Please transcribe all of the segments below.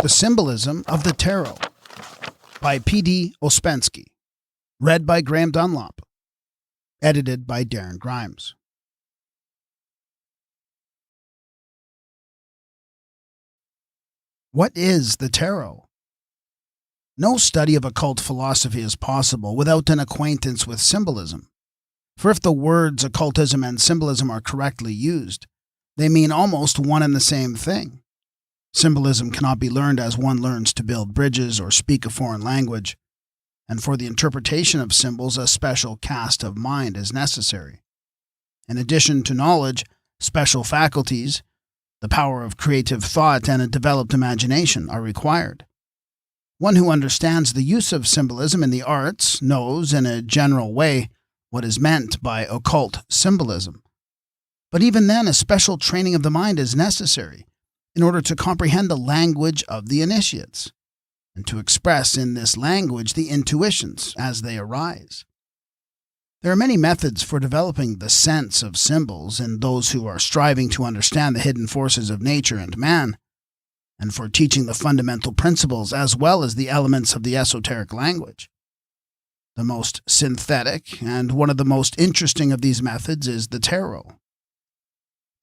The Symbolism of the Tarot by P.D. Ouspensky. Read by Graham Dunlop. Edited by Darren Grimes. What is the tarot? No study of occult philosophy is possible without an acquaintance with symbolism. For if the words occultism and symbolism are correctly used, they mean almost one and the same thing. Symbolism cannot be learned as one learns to build bridges or speak a foreign language, and for the interpretation of symbols a special cast of mind is necessary. In addition to knowledge, special faculties, the power of creative thought, and a developed imagination are required. One who understands the use of symbolism in the arts knows, in a general way, what is meant by occult symbolism. But even then, a special training of the mind is necessary in order to comprehend the language of the initiates, and to express in this language the intuitions as they arise. There are many methods for developing the sense of symbols in those who are striving to understand the hidden forces of nature and man, and for teaching the fundamental principles as well as the elements of the esoteric language. The most synthetic and one of the most interesting of these methods is the tarot.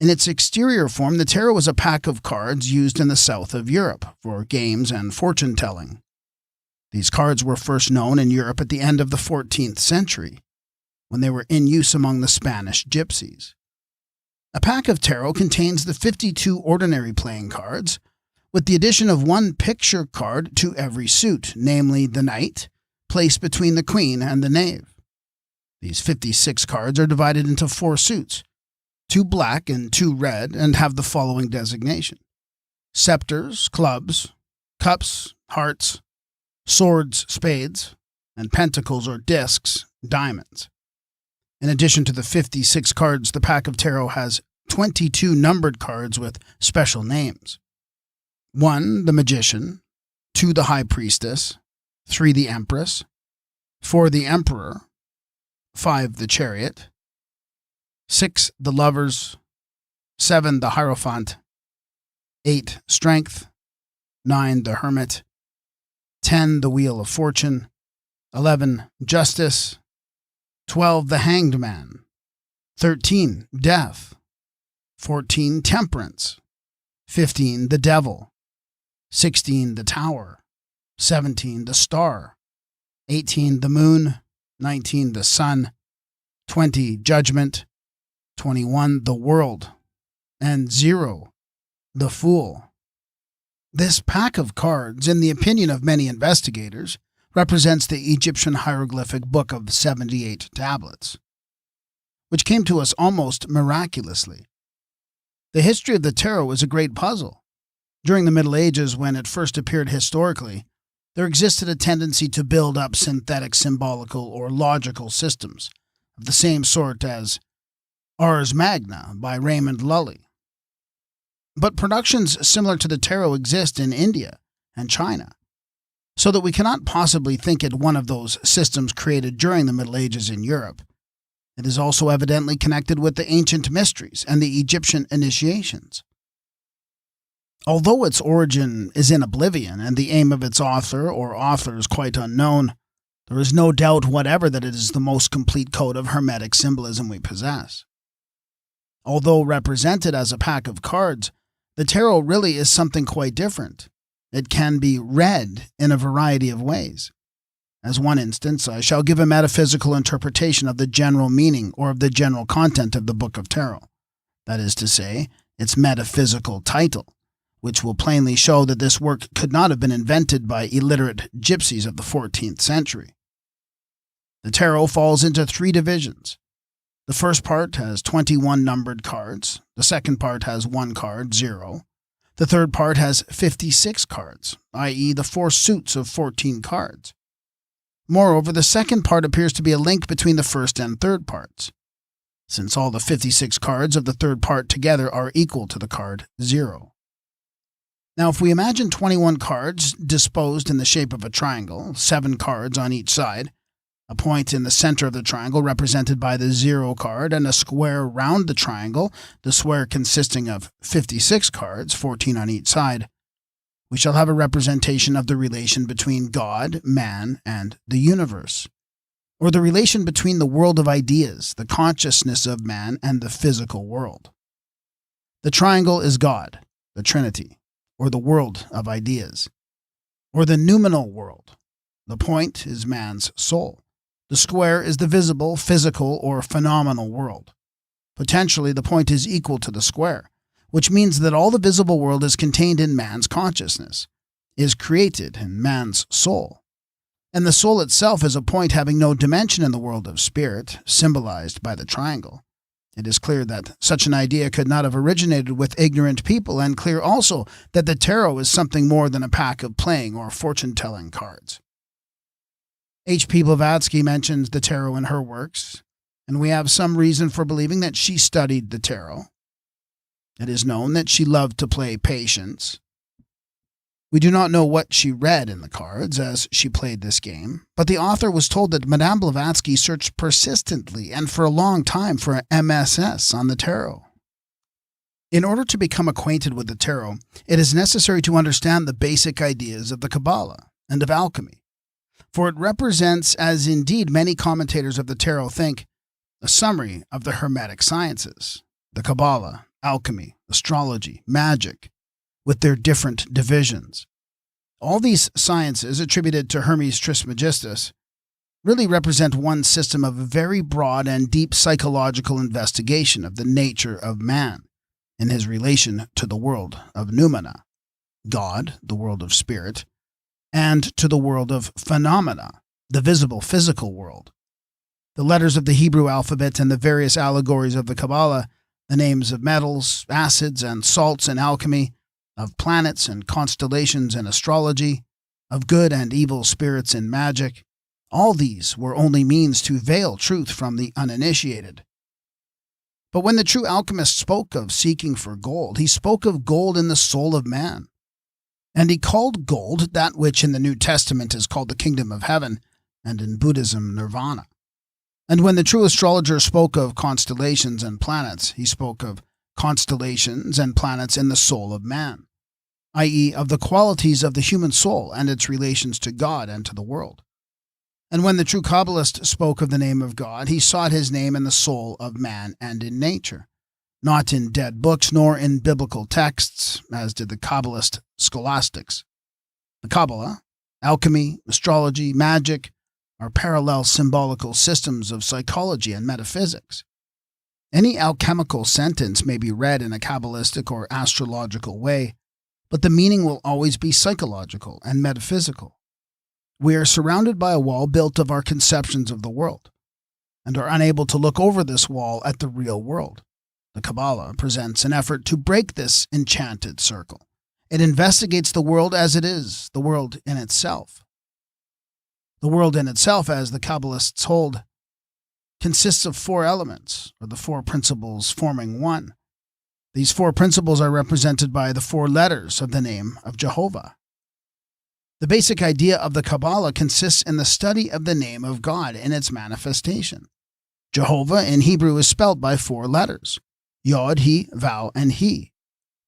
In its exterior form, the tarot is a pack of cards used in the south of Europe for games and fortune-telling. These cards were first known in Europe at the end of the 14th century, when they were in use among the Spanish gypsies. A pack of tarot contains the 52 ordinary playing cards, with the addition of one picture card to every suit, namely the Knight, placed between the Queen and the Knave. These 56 cards are divided into 4 suits, 2 black and 2 red, and have the following designation: scepters, clubs, cups, hearts, swords, spades, and pentacles or discs, diamonds. In addition to the 56 cards, the pack of tarot has 22 numbered cards with special names. 1, the Magician, 2, the High Priestess, 3, the Empress, 4, the Emperor, 5, the Chariot, 6, the Lovers, 7, the Hierophant, 8, Strength, 9, the Hermit, 10, the Wheel of Fortune, 11, Justice, 12, the Hanged Man, 13, Death, 14, Temperance, 15, the Devil, 16, the Tower, 17, the Star, 18, the Moon, 19, the Sun, 20, Judgment, 21, the World, and 0, the Fool. This pack of cards, in the opinion of many investigators, represents the Egyptian hieroglyphic book of 78 tablets, which came to us almost miraculously. The history of the tarot is a great puzzle. During the Middle Ages, when it first appeared historically, there existed a tendency to build up synthetic, symbolical, or logical systems of the same sort as Ars Magna by Raymond Lully. But productions similar to the tarot exist in India and China, so that we cannot possibly think it one of those systems created during the Middle Ages in Europe. It is also evidently connected with the ancient mysteries and the Egyptian initiations. Although its origin is in oblivion and the aim of its author or authors quite unknown, there is no doubt whatever that it is the most complete code of Hermetic symbolism we possess. Although represented as a pack of cards, the tarot really is something quite different. It can be read in a variety of ways. As one instance, I shall give a metaphysical interpretation of the general meaning or of the general content of the Book of Tarot, that is to say, its metaphysical title, which will plainly show that this work could not have been invented by illiterate gypsies of the 14th century. The tarot falls into 3 divisions. The first part has 21 numbered cards, the second part has 1 card, 0, the third part has 56 cards, i.e. the 4 suits of 14 cards. Moreover, the second part appears to be a link between the first and third parts, since all the 56 cards of the third part together are equal to the card 0. Now, if we imagine 21 cards disposed in the shape of a triangle, 7 cards on each side, a point in the center of the triangle represented by the 0 card, and a square round the triangle, the square consisting of 56 cards, 14 on each side, we shall have a representation of the relation between God, man, and the universe, or the relation between the world of ideas, the consciousness of man, and the physical world. The triangle is God, the Trinity, or the world of ideas, or the noumenal world. The point is man's soul. The square is the visible, physical, or phenomenal world. Potentially, the point is equal to the square, which means that all the visible world is contained in man's consciousness, is created in man's soul. And the soul itself is a point having no dimension in the world of spirit, symbolized by the triangle. It is clear that such an idea could not have originated with ignorant people, and clear also that the tarot is something more than a pack of playing or fortune-telling cards. H.P. Blavatsky mentions the tarot in her works, and we have some reason for believing that she studied the tarot. It is known that she loved to play patience. We do not know what she read in the cards as she played this game, but the author was told that Madame Blavatsky searched persistently and for a long time for an MSS on the tarot. In order to become acquainted with the tarot, it is necessary to understand the basic ideas of the Kabbalah and of alchemy, for it represents, as indeed many commentators of the tarot think, a summary of the Hermetic sciences, the Kabbalah, alchemy, astrology, magic, with their different divisions. All these sciences, attributed to Hermes Trismegistus, really represent one system of a very broad and deep psychological investigation of the nature of man in his relation to the world of noumena, God, the world of spirit, and to the world of phenomena, the visible physical world. The letters of the Hebrew alphabet and the various allegories of the Kabbalah, the names of metals, acids, and salts in alchemy, of planets and constellations in astrology, of good and evil spirits in magic, all these were only means to veil truth from the uninitiated. But when the true alchemist spoke of seeking for gold, he spoke of gold in the soul of man. And he called gold that which in the New Testament is called the kingdom of heaven, and in Buddhism, nirvana. And when the true astrologer spoke of constellations and planets, he spoke of constellations and planets in the soul of man, i.e., of the qualities of the human soul and its relations to God and to the world. And when the true Kabbalist spoke of the name of God, he sought his name in the soul of man and in nature, not in dead books nor in biblical texts, as did the Kabbalist scholastics. The Kabbalah, alchemy, astrology, magic, are parallel symbolical systems of psychology and metaphysics. Any alchemical sentence may be read in a Kabbalistic or astrological way, but the meaning will always be psychological and metaphysical. We are surrounded by a wall built of our conceptions of the world, and are unable to look over this wall at the real world. The Kabbalah presents an effort to break this enchanted circle. It investigates the world as it is, the world in itself. The world in itself, as the Kabbalists hold, consists of four elements, or the four principles forming one. These four principles are represented by the four letters of the name of Jehovah. The basic idea of the Kabbalah consists in the study of the name of God in its manifestation. Jehovah in Hebrew is spelled by four letters: Yod, He, Vav, and He,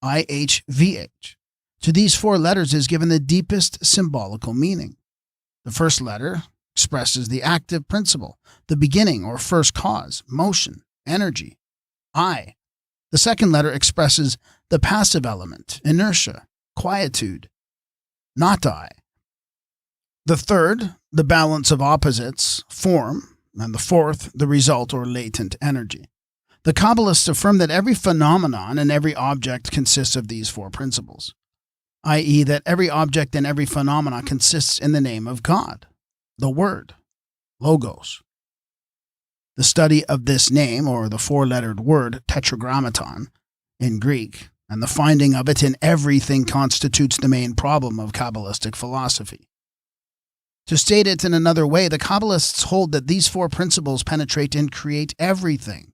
IHVH. To these four letters is given the deepest symbolical meaning. The first letter expresses the active principle, the beginning or first cause, motion, energy, I. The second letter expresses the passive element, inertia, quietude, not I. The third, the balance of opposites, form, and the fourth, the result or latent energy. The Kabbalists affirm that every phenomenon and every object consists of these four principles, i.e., that every object and every phenomenon consists in the name of God, the Word, Logos. The study of this name, or the four-lettered word, tetragrammaton, in Greek, and the finding of it in everything constitutes the main problem of Kabbalistic philosophy. To state it in another way, the Kabbalists hold that these four principles penetrate and create everything.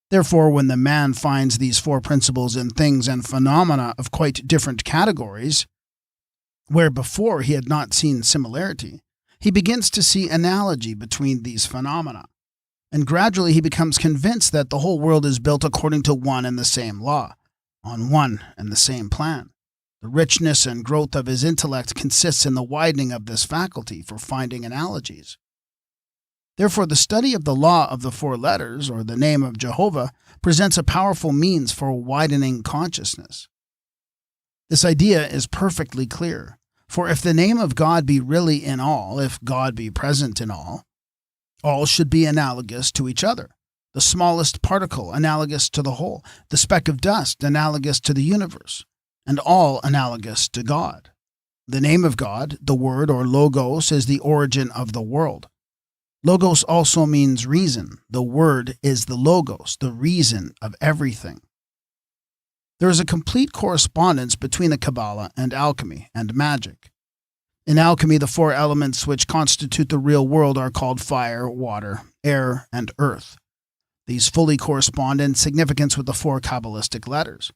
Therefore, when the man finds these four principles in things and phenomena of quite different categories, where before he had not seen similarity, he begins to see analogy between these phenomena, and gradually he becomes convinced that the whole world is built according to one and the same law, on one and the same plan. The richness and growth of his intellect consists in the widening of this faculty for finding analogies. Therefore, the study of the law of the four letters, or the name of Jehovah, presents a powerful means for widening consciousness. This idea is perfectly clear, for if the name of God be really in all, if God be present in all should be analogous to each other. The smallest particle analogous to the whole, the speck of dust analogous to the universe, and all analogous to God. The name of God, the word or logos, is the origin of the world. Logos also means reason. The word is the logos, the reason of everything. There is a complete correspondence between the Kabbalah and alchemy and magic. In alchemy, the four elements which constitute the real world are called fire, water, air, and earth. These fully correspond in significance with the four Kabbalistic letters.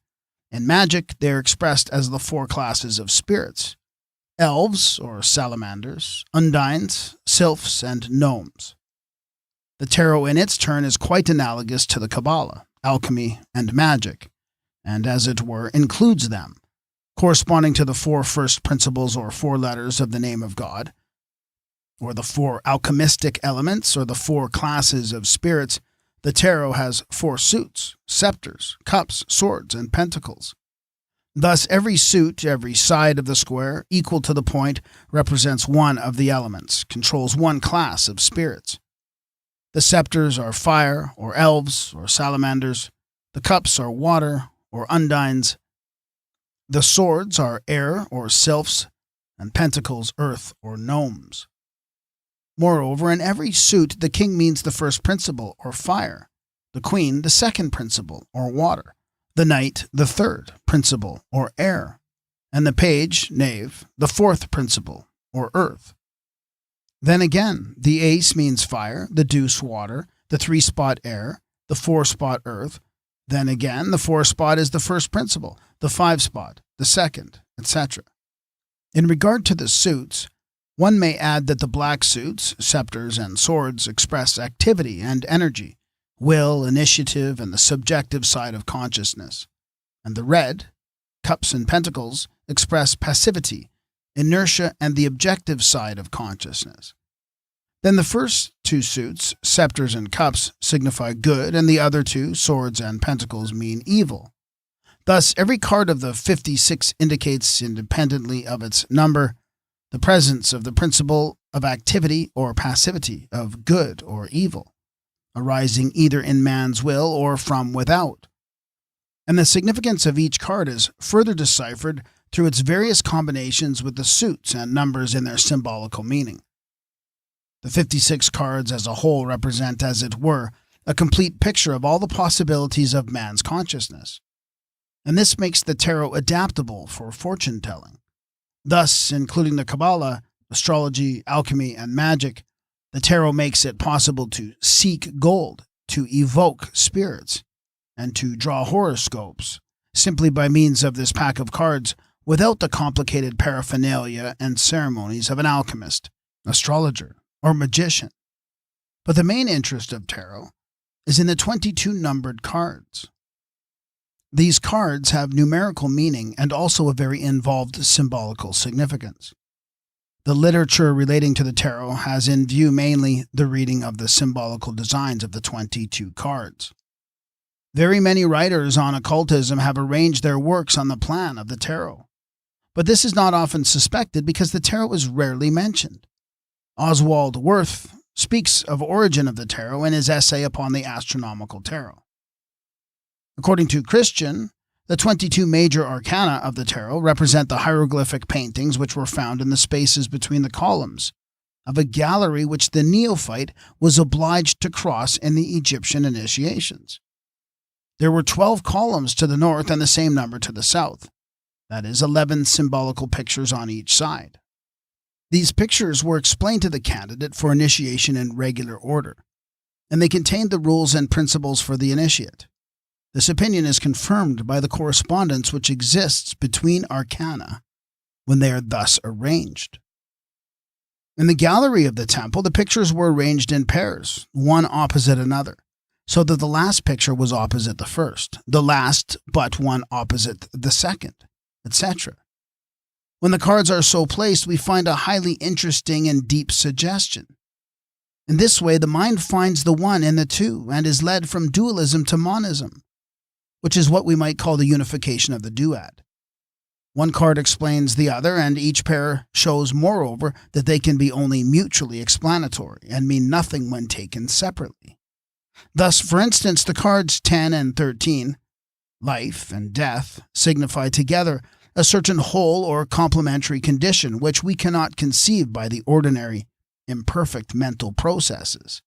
In magic, they are expressed as the four classes of spirits: elves, or salamanders, undines, sylphs, and gnomes. The tarot in its turn is quite analogous to the Kabbalah, alchemy, and magic, and as it were, includes them, corresponding to the four first principles or four letters of the name of God, or the four alchemistic elements, or the four classes of spirits. The tarot has four suits: scepters, cups, swords, and pentacles. Thus, every suit, every side of the square, equal to the point, represents one of the elements, controls one class of spirits. The scepters are fire, or elves, or salamanders. The cups are water, or undines. The swords are air, or sylphs, and pentacles, earth, or gnomes. Moreover, in every suit, the king means the first principle, or fire; the queen, the second principle, or water; the knight, the third principle, or air; and the page, knave, the fourth principle, or earth. Then again, the ace means fire, the deuce water, the three-spot air, the four-spot earth. Then again, the four-spot is the first principle, the five-spot, the second, etc. In regard to the suits, one may add that the black suits, scepters, and swords express activity and energy, will, initiative, and the subjective side of consciousness. And the red, cups and pentacles, express passivity, inertia, and the objective side of consciousness. Then the first two suits, scepters and cups, signify good, and the other two, swords and pentacles, mean evil. Thus, every card of the 56 indicates, independently of its number, the presence of the principle of activity or passivity, of good or evil, arising either in man's will or from without. And the significance of each card is further deciphered through its various combinations with the suits and numbers in their symbolical meaning. The 56 cards as a whole represent, as it were, a complete picture of all the possibilities of man's consciousness. And this makes the tarot adaptable for fortune-telling. Thus, including the Kabbalah, astrology, alchemy, and magic, the tarot makes it possible to seek gold, to evoke spirits, and to draw horoscopes, simply by means of this pack of cards, without the complicated paraphernalia and ceremonies of an alchemist, astrologer, or magician. But the main interest of tarot is in the 22 numbered cards. These cards have numerical meaning and also a very involved symbolical significance. The literature relating to the tarot has in view mainly the reading of the symbolical designs of the 22 cards. Very many writers on occultism have arranged their works on the plan of the tarot. But this is not often suspected because the tarot is rarely mentioned. Oswald Wirth speaks of origin of the tarot in his essay upon the astronomical tarot. According to Christian, the 22 major arcana of the tarot represent the hieroglyphic paintings which were found in the spaces between the columns of a gallery which the neophyte was obliged to cross in the Egyptian initiations. There were 12 columns to the north and the same number to the south. That is, 11 symbolical pictures on each side. These pictures were explained to the candidate for initiation in regular order, and they contained the rules and principles for the initiate. This opinion is confirmed by the correspondence which exists between arcana when they are thus arranged. In the gallery of the temple, the pictures were arranged in pairs, one opposite another, so that the last picture was opposite the first, the last but one opposite the second, etc. When the cards are so placed, we find a highly interesting and deep suggestion. In this way, the mind finds the one in the two and is led from dualism to monism, which is what we might call the unification of the duad. One card explains the other, and each pair shows, moreover, that they can be only mutually explanatory and mean nothing when taken separately. Thus, for instance, the cards 10 and 13, life and death, signify together a certain whole or complementary condition which we cannot conceive by the ordinary, imperfect mental processes.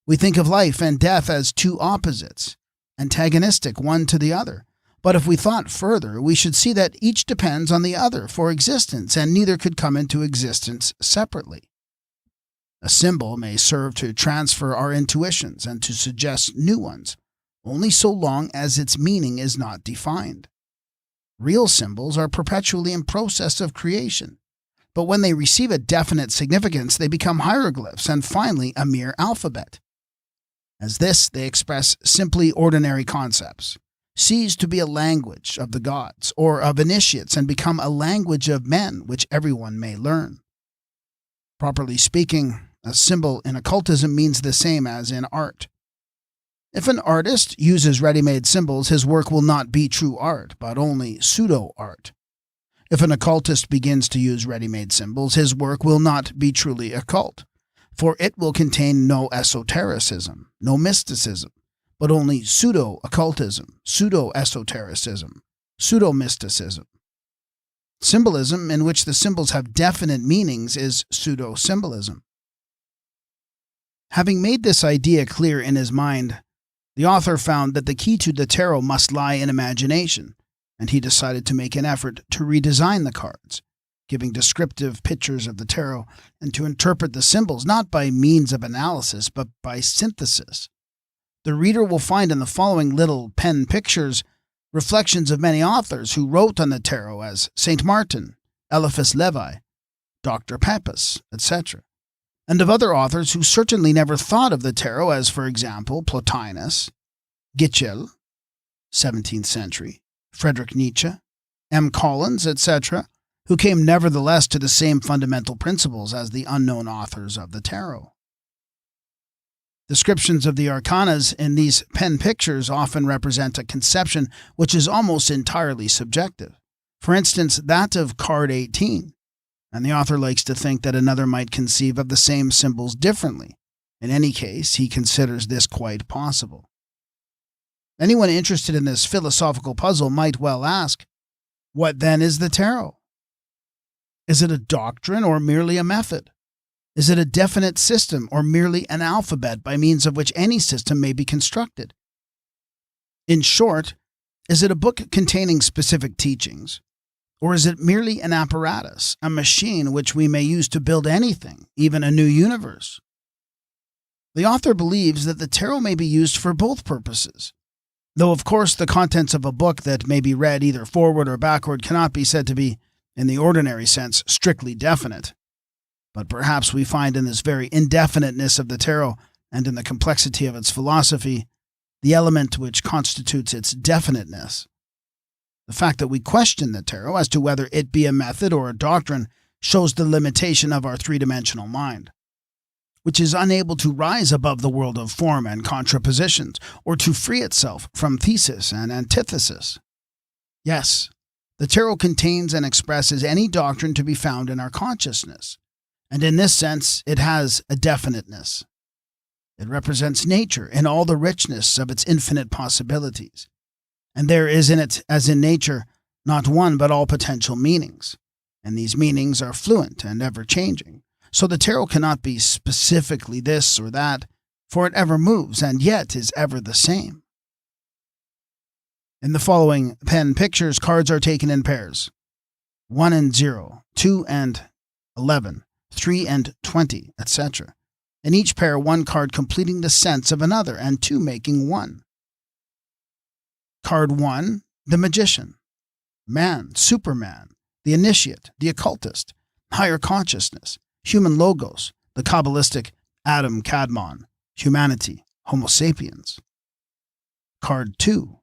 We think of life and death as two opposites, antagonistic one to the other. But if we thought further, we should see that each depends on the other for existence, and neither could come into existence separately. A symbol may serve to transfer our intuitions and to suggest new ones, only so long as its meaning is not defined. Real symbols are perpetually in process of creation, but when they receive a definite significance, they become hieroglyphs and finally a mere alphabet. As this, they express simply ordinary concepts, cease to be a language of the gods or of initiates and become a language of men which everyone may learn. Properly speaking, a symbol in occultism means the same as in art. If an artist uses ready-made symbols, his work will not be true art, but only pseudo-art. If an occultist begins to use ready-made symbols, his work will not be truly occult, for it will contain no esotericism, no mysticism, but only pseudo-occultism, pseudo-esotericism, pseudo-mysticism. Symbolism, in which the symbols have definite meanings, is pseudo-symbolism. Having made this idea clear in his mind, the author found that the key to the tarot must lie in imagination, and he decided to make an effort to redesign the cards, giving descriptive pictures of the tarot, and to interpret the symbols not by means of analysis, but by synthesis. The reader will find in the following little pen pictures reflections of many authors who wrote on the tarot, as St. Martin, Eliphas Levi, Dr. Pappas, etc., and of other authors who certainly never thought of the tarot, as, for example, Plotinus, Gitchel, 17th century, Friedrich Nietzsche, M. Collins, etc., who came nevertheless to the same fundamental principles as the unknown authors of the tarot. Descriptions of the arcanas in these pen pictures often represent a conception which is almost entirely subjective. For instance, that of card 18. And the author likes to think that another might conceive of the same symbols differently. In any case, he considers this quite possible. Anyone interested in this philosophical puzzle might well ask, what then is the tarot? Is it a doctrine or merely a method? Is it a definite system or merely an alphabet by means of which any system may be constructed? In short, is it a book containing specific teachings? Or is it merely an apparatus, a machine which we may use to build anything, even a new universe? The author believes that the tarot may be used for both purposes, though of course the contents of a book that may be read either forward or backward cannot be said to be, in the ordinary sense, strictly definite. But perhaps we find in this very indefiniteness of the tarot and in the complexity of its philosophy the element which constitutes its definiteness. The fact that we question the tarot as to whether it be a method or a doctrine shows the limitation of our three-dimensional mind, which is unable to rise above the world of form and contrapositions, or to free itself from thesis and antithesis. Yes, the tarot contains and expresses any doctrine to be found in our consciousness, and in this sense it has a definiteness. It represents nature in all the richness of its infinite possibilities. And there is in it, as in nature, not one but all potential meanings, and these meanings are fluent and ever-changing. So the tarot cannot be specifically this or that, for it ever moves and yet is ever the same. In the following pen pictures, cards are taken in pairs: 1 and 0, 2 and 11, 3 and 20, etc. In each pair, one card completing the sense of another, and two making one. Card 1, the magician, man, superman, the initiate, the occultist, higher consciousness, human logos, the Kabbalistic Adam Kadmon, humanity, Homo sapiens. Card 2,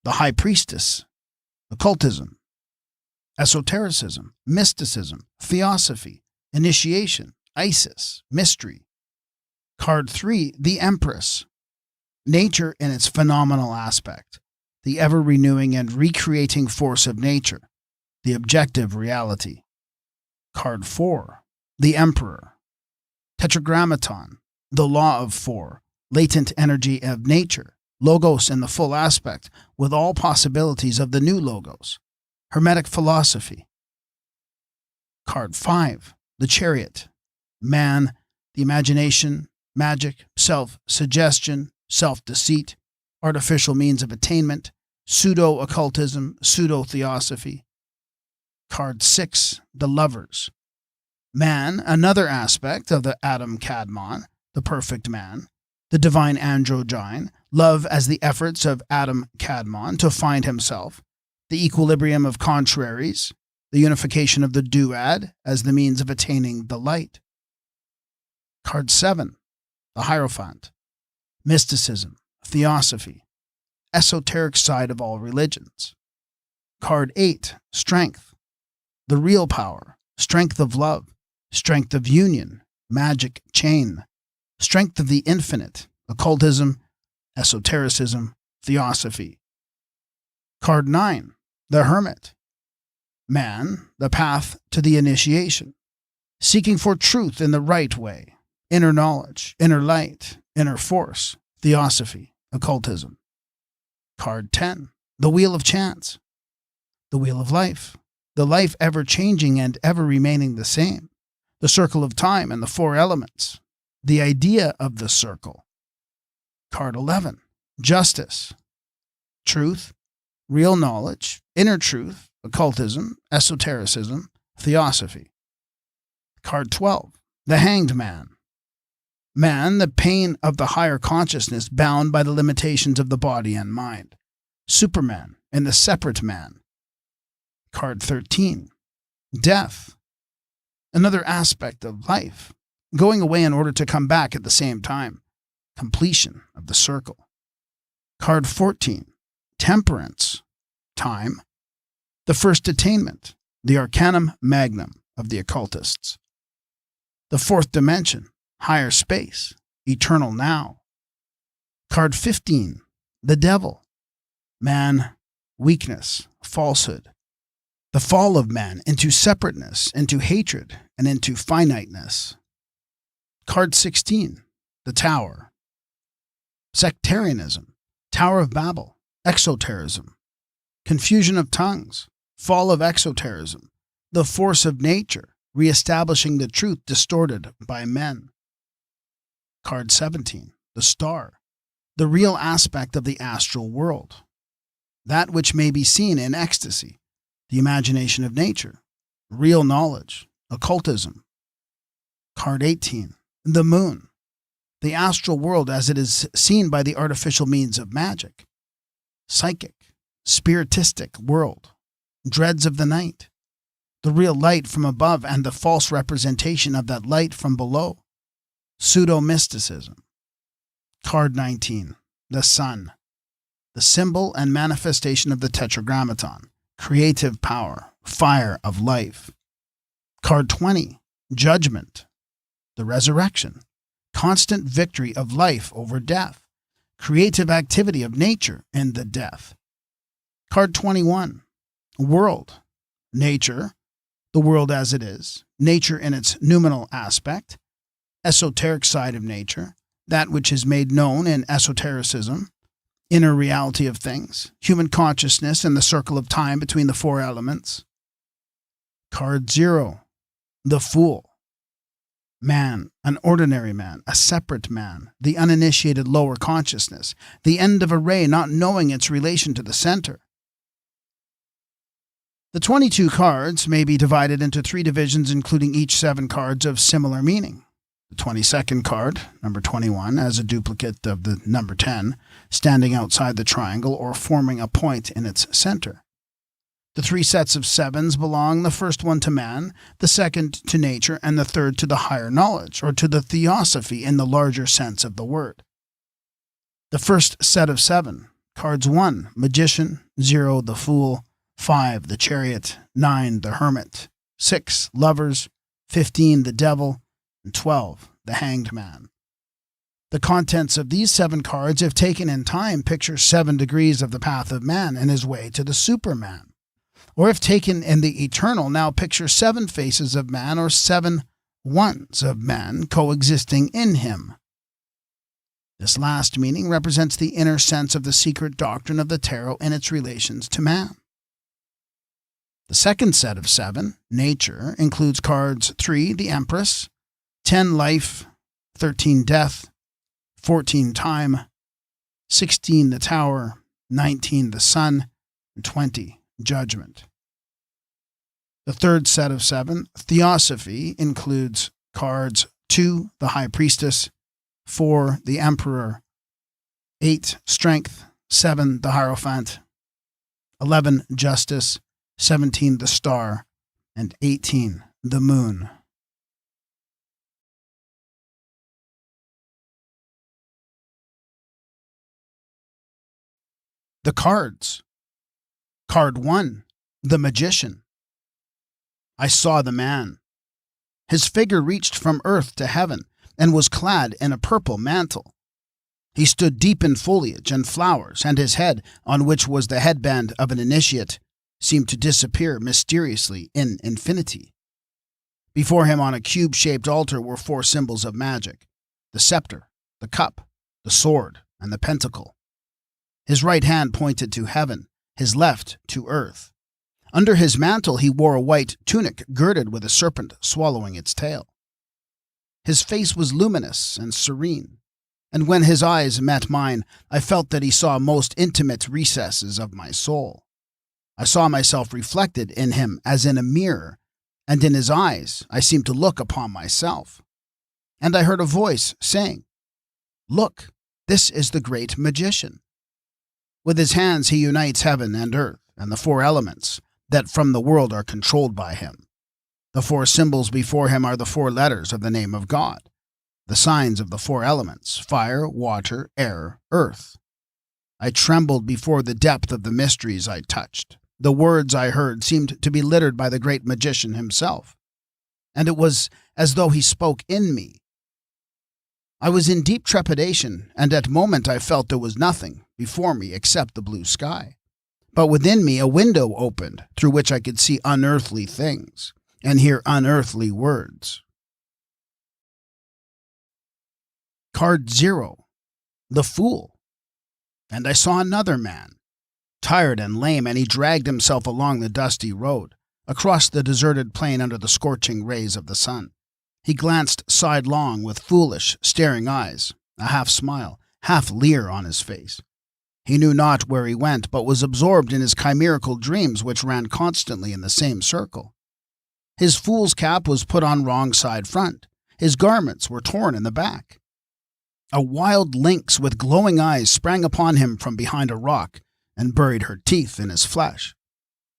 the high priestess, occultism. Esotericism, mysticism, theosophy, initiation, Isis, mystery. Card 3, the Empress. Nature in its phenomenal aspect, the ever-renewing and recreating force of nature, the objective reality. Card 4, the Emperor. Tetragrammaton, the law of four, latent energy of nature, logos in the full aspect, with all possibilities of the new logos. Hermetic philosophy. Card 5, the Chariot. Man, the imagination, magic, self-suggestion, self-deceit, artificial means of attainment, pseudo-occultism, pseudo-theosophy. Card 6, the Lovers. Man, another aspect of the Adam Kadmon, the perfect man, the divine androgyne, love as the efforts of Adam Kadmon to find himself, the equilibrium of contraries, the unification of the duad as the means of attaining the light. Card 7, the Hierophant. Mysticism, theosophy, esoteric side of all religions. Card 8, Strength. The real power, strength of love, strength of union, magic chain, strength of the infinite, occultism, esotericism, theosophy. Card 9, the Hermit. Man, the path to the initiation, seeking for truth in the right way, inner knowledge, inner light, inner force, theosophy, occultism. Card 10, the Wheel of Chance. The Wheel of Life, the life ever-changing and ever-remaining the same. The circle of time and the four elements. The idea of the circle. Card 11, Justice. Truth, real knowledge, inner truth, occultism, esotericism, theosophy. Card 12, the Hanged Man. Man, the pain of the higher consciousness bound by the limitations of the body and mind. Superman and the separate man. Card 13, Death. Another aspect of life, going away in order to come back at the same time. Completion of the circle. Card 14, Temperance. Time. The first attainment, the Arcanum Magnum of the occultists. The fourth dimension, higher space, eternal now. Card 15, the Devil. Man, weakness, falsehood. The fall of man into separateness, into hatred, and into finiteness. Card 16, the Tower. Sectarianism, Tower of Babel, exoterism, confusion of tongues, fall of exoterism, the force of nature, reestablishing the truth distorted by men. Card 17, the Star, the real aspect of the astral world, that which may be seen in ecstasy, the imagination of nature, real knowledge, occultism. Card 18, the Moon, the astral world as it is seen by the artificial means of magic, psychic, spiritistic world, dreads of the night, the real light from above and the false representation of that light from below, pseudo-mysticism. Card 19, the Sun, the symbol and manifestation of the Tetragrammaton, creative power, fire of life. Card 20, Judgment, the resurrection, constant victory of life over death, creative activity of nature in the death. Card 21, World, nature, the world as it is, nature in its noumenal aspect, esoteric side of nature, that which is made known in esotericism, inner reality of things, human consciousness and the circle of time between the four elements. Card 0, the Fool. Man, an ordinary man, a separate man, the uninitiated lower consciousness, the end of a ray not knowing its relation to the center. The 22 cards may be divided into 3 divisions, including each 7 cards of similar meaning. The 22nd card, number 21, as a duplicate of the number 10, standing outside the triangle or forming a point in its center. The 3 sets of 7s belong, the first one to man, the second to nature, and the third to the higher knowledge, or to the theosophy in the larger sense of the word. The first set of 7, cards 1, Magician, 0, the Fool, 5. The Chariot, 9. The Hermit, 6. Lovers, 15. The Devil, and 12. The Hanged Man. The contents of these 7 cards, if taken in time, picture 7 degrees of the path of man and his way to the Superman. Or if taken in the eternal, now picture 7 faces of man or 7 ones of man coexisting in him. This last meaning represents the inner sense of the secret doctrine of the tarot and its relations to man. The second set of 7, nature, includes cards 3, the Empress, 10, life, 13, death, 14, time, 16, the Tower, 19, the Sun, and 20, judgment. The third set of 7, theosophy, includes cards 2, the High Priestess, 4, the Emperor, 8, strength, 7, the Hierophant, 11, justice, 17, the Star, and 18, the Moon. The cards. Card 1, the Magician. I saw the man. His figure reached from earth to heaven and was clad in a purple mantle. He stood deep in foliage and flowers, and his head, on which was the headband of an initiate, seemed to disappear mysteriously in infinity. Before him on a cube-shaped altar were 4 symbols of magic: the scepter, the cup, the sword, and the pentacle. His right hand pointed to heaven, his left to earth. Under his mantle he wore a white tunic girded with a serpent swallowing its tail. His face was luminous and serene, and when his eyes met mine, I felt that he saw most intimate recesses of my soul. I saw myself reflected in him as in a mirror, and in his eyes I seemed to look upon myself. And I heard a voice saying, "Look, this is the great magician." With his hands he unites heaven and earth and the 4 elements that from the world are controlled by him. The 4 symbols before him are the 4 letters of the name of God, the signs of the 4 elements: fire, water, air, earth. I trembled before the depth of the mysteries I touched. The words I heard seemed to be littered by the great magician himself, and it was as though he spoke in me. I was in deep trepidation, and at moment I felt there was nothing before me except the blue sky. But within me a window opened through which I could see unearthly things and hear unearthly words. Card 0, the Fool. And I saw another man, tired and lame, and he dragged himself along the dusty road, across the deserted plain under the scorching rays of the sun. He glanced sidelong with foolish, staring eyes, a half smile, half leer on his face. He knew not where he went, but was absorbed in his chimerical dreams which ran constantly in the same circle. His fool's cap was put on wrong side front. His garments were torn in the back. A wild lynx with glowing eyes sprang upon him from behind a rock and buried her teeth in his flesh.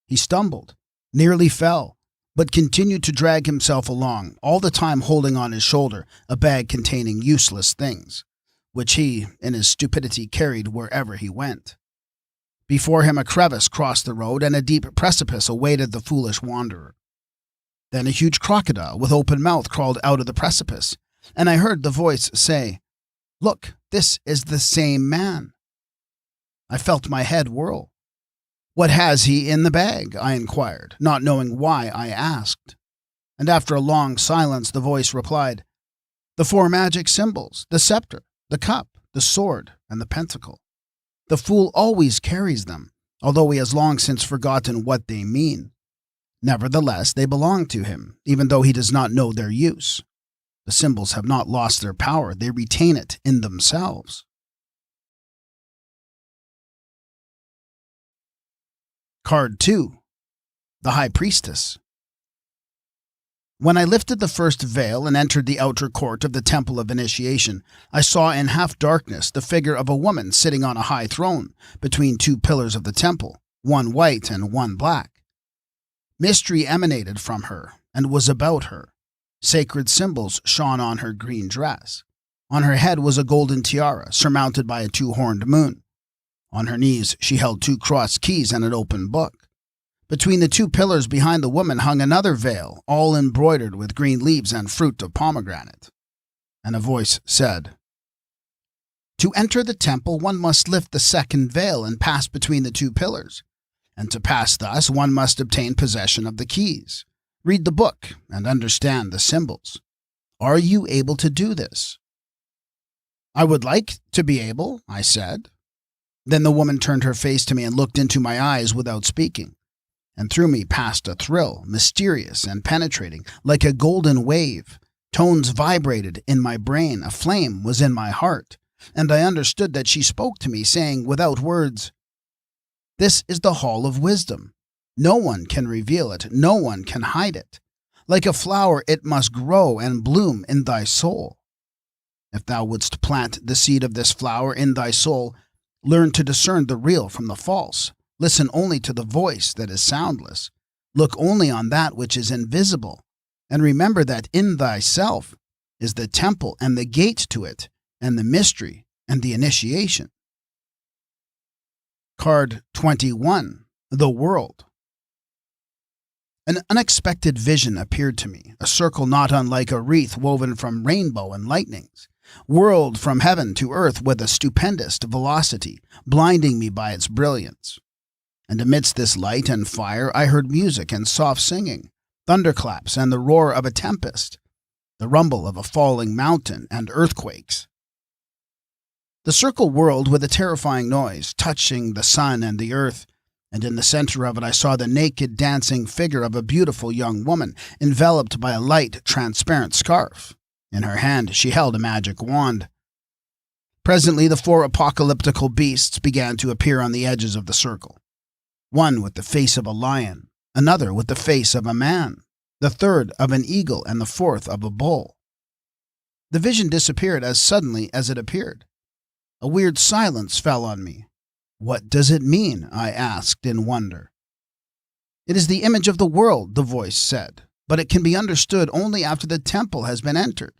He stumbled, nearly fell, but continued to drag himself along, all the time holding on his shoulder a bag containing useless things, which he, in his stupidity, carried wherever he went. Before him a crevice crossed the road, and a deep precipice awaited the foolish wanderer. Then a huge crocodile with open mouth crawled out of the precipice, and I heard the voice say, "Look, this is the same man." I felt my head whirl. "What has he in the bag?" I inquired, not knowing why I asked. And after a long silence the voice replied, "The 4 magic symbols, the scepter, the cup, the sword, and the pentacle. The fool always carries them, although he has long since forgotten what they mean. Nevertheless, they belong to him, even though he does not know their use. The symbols have not lost their power, they retain it in themselves." Card 2, the High Priestess. When I lifted the first veil and entered the outer court of the Temple of Initiation, I saw in half darkness the figure of a woman sitting on a high throne between 2 pillars of the temple, one white and one black. Mystery emanated from her and was about her. Sacred symbols shone on her green dress. On her head was a golden tiara surmounted by a 2-horned moon. On her knees she held 2 crossed keys and an open book. Between the two pillars behind the woman hung another veil, all embroidered with green leaves and fruit of pomegranate. And a voice said, "To enter the temple, one must lift the second veil and pass between the two pillars. And to pass thus, one must obtain possession of the keys, read the book, and understand the symbols. Are you able to do this?" "I would like to be able," I said. Then the woman turned her face to me and looked into my eyes without speaking. And through me passed a thrill, mysterious and penetrating, like a golden wave. Tones vibrated in my brain, a flame was in my heart, and I understood that she spoke to me, saying without words, "This is the hall of wisdom. No one can reveal it, no one can hide it. Like a flower it must grow and bloom in thy soul. If thou wouldst plant the seed of this flower in thy soul, learn to discern the real from the false. Listen only to the voice that is soundless. Look only on that which is invisible. And remember that in thyself is the temple and the gate to it, and the mystery and the initiation." Card 21. The World. An unexpected vision appeared to me, a circle not unlike a wreath woven from rainbow and lightnings, whirled from heaven to earth with a stupendous velocity, blinding me by its brilliance. And amidst this light and fire I heard music and soft singing, thunderclaps and the roar of a tempest, the rumble of a falling mountain and earthquakes. The circle whirled with a terrifying noise, touching the sun and the earth, and in the center of it I saw the naked dancing figure of a beautiful young woman, enveloped by a light, transparent scarf. In her hand she held a magic wand. Presently the four apocalyptical beasts began to appear on the edges of the circle. One with the face of a lion, another with the face of a man, the third of an eagle, and the fourth of a bull. The vision disappeared as suddenly as it appeared. A weird silence fell on me. "What does it mean?" I asked in wonder. "It is the image of the world," the voice said, "but it can be understood only after the temple has been entered.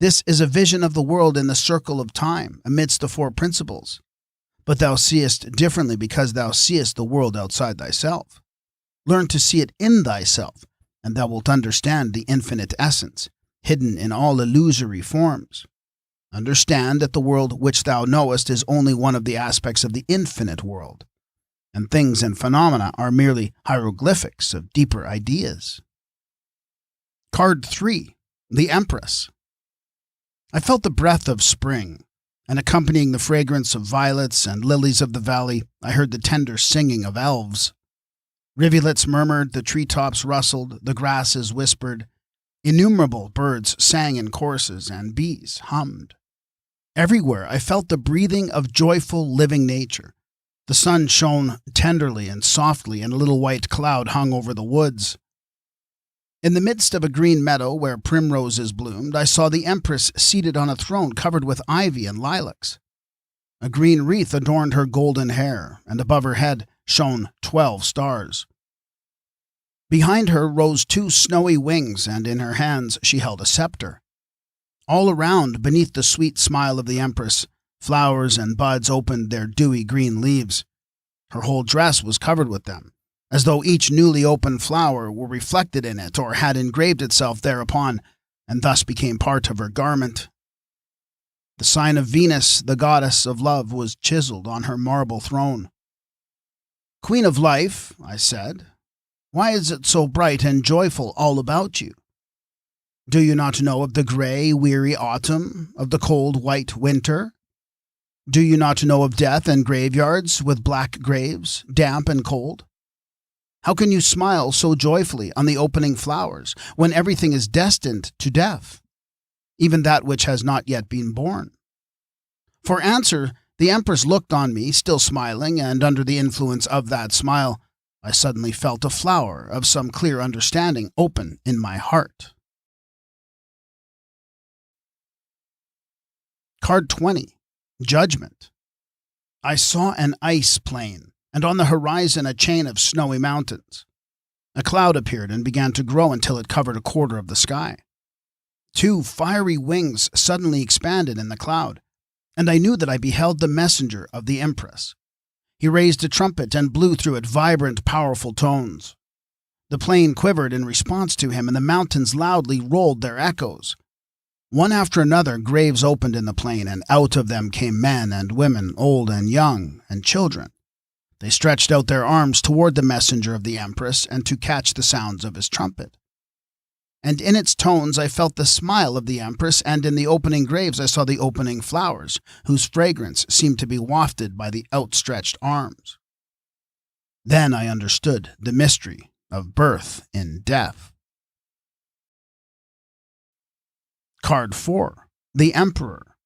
This is a vision of the world in the circle of time, amidst the four principles. But thou seest differently because thou seest the world outside thyself. Learn to see it in thyself, and thou wilt understand the infinite essence, hidden in all illusory forms. Understand that the world which thou knowest is only one of the aspects of the infinite world, and things and phenomena are merely hieroglyphics of deeper ideas." Card 3. The Empress. I felt the breath of spring, and accompanying the fragrance of violets and lilies of the valley, I heard the tender singing of elves. Rivulets murmured, the treetops rustled, the grasses whispered. Innumerable birds sang in choruses, and bees hummed. Everywhere I felt the breathing of joyful, living nature. The sun shone tenderly and softly, and a little white cloud hung over the woods. In the midst of a green meadow where primroses bloomed, I saw the Empress seated on a throne covered with ivy and lilacs. A green wreath adorned her golden hair, and above her head shone 12 stars. Behind her rose 2 snowy wings, and in her hands she held a scepter. All around, beneath the sweet smile of the Empress, flowers and buds opened their dewy green leaves. Her whole dress was covered with them, as though each newly opened flower were reflected in it or had engraved itself thereupon, and thus became part of her garment. The sign of Venus, the goddess of love, was chiseled on her marble throne. "Queen of life," I said, "why is it so bright and joyful all about you? Do you not know of the gray, weary autumn, of the cold, white winter? Do you not know of death and graveyards with black graves, damp and cold? How can you smile so joyfully on the opening flowers when everything is destined to death, even that which has not yet been born?" For answer, the Empress looked on me, still smiling, and under the influence of that smile, I suddenly felt a flower of some clear understanding open in my heart. Card 20. Judgment. I saw an ice plain, and on the horizon a chain of snowy mountains. A cloud appeared and began to grow until it covered a quarter of the sky. 2 fiery wings suddenly expanded in the cloud, and I knew that I beheld the messenger of the Empress. He raised a trumpet and blew through it vibrant, powerful tones. The plain quivered in response to him, and the mountains loudly rolled their echoes. One after another, graves opened in the plain, and out of them came men and women, old and young, and children. They stretched out their arms toward the messenger of the Empress and to catch the sounds of his trumpet. And in its tones I felt the smile of the Empress, and in the opening graves I saw the opening flowers, whose fragrance seemed to be wafted by the outstretched arms. Then I understood the mystery of birth in death. Card 4. The Emperor.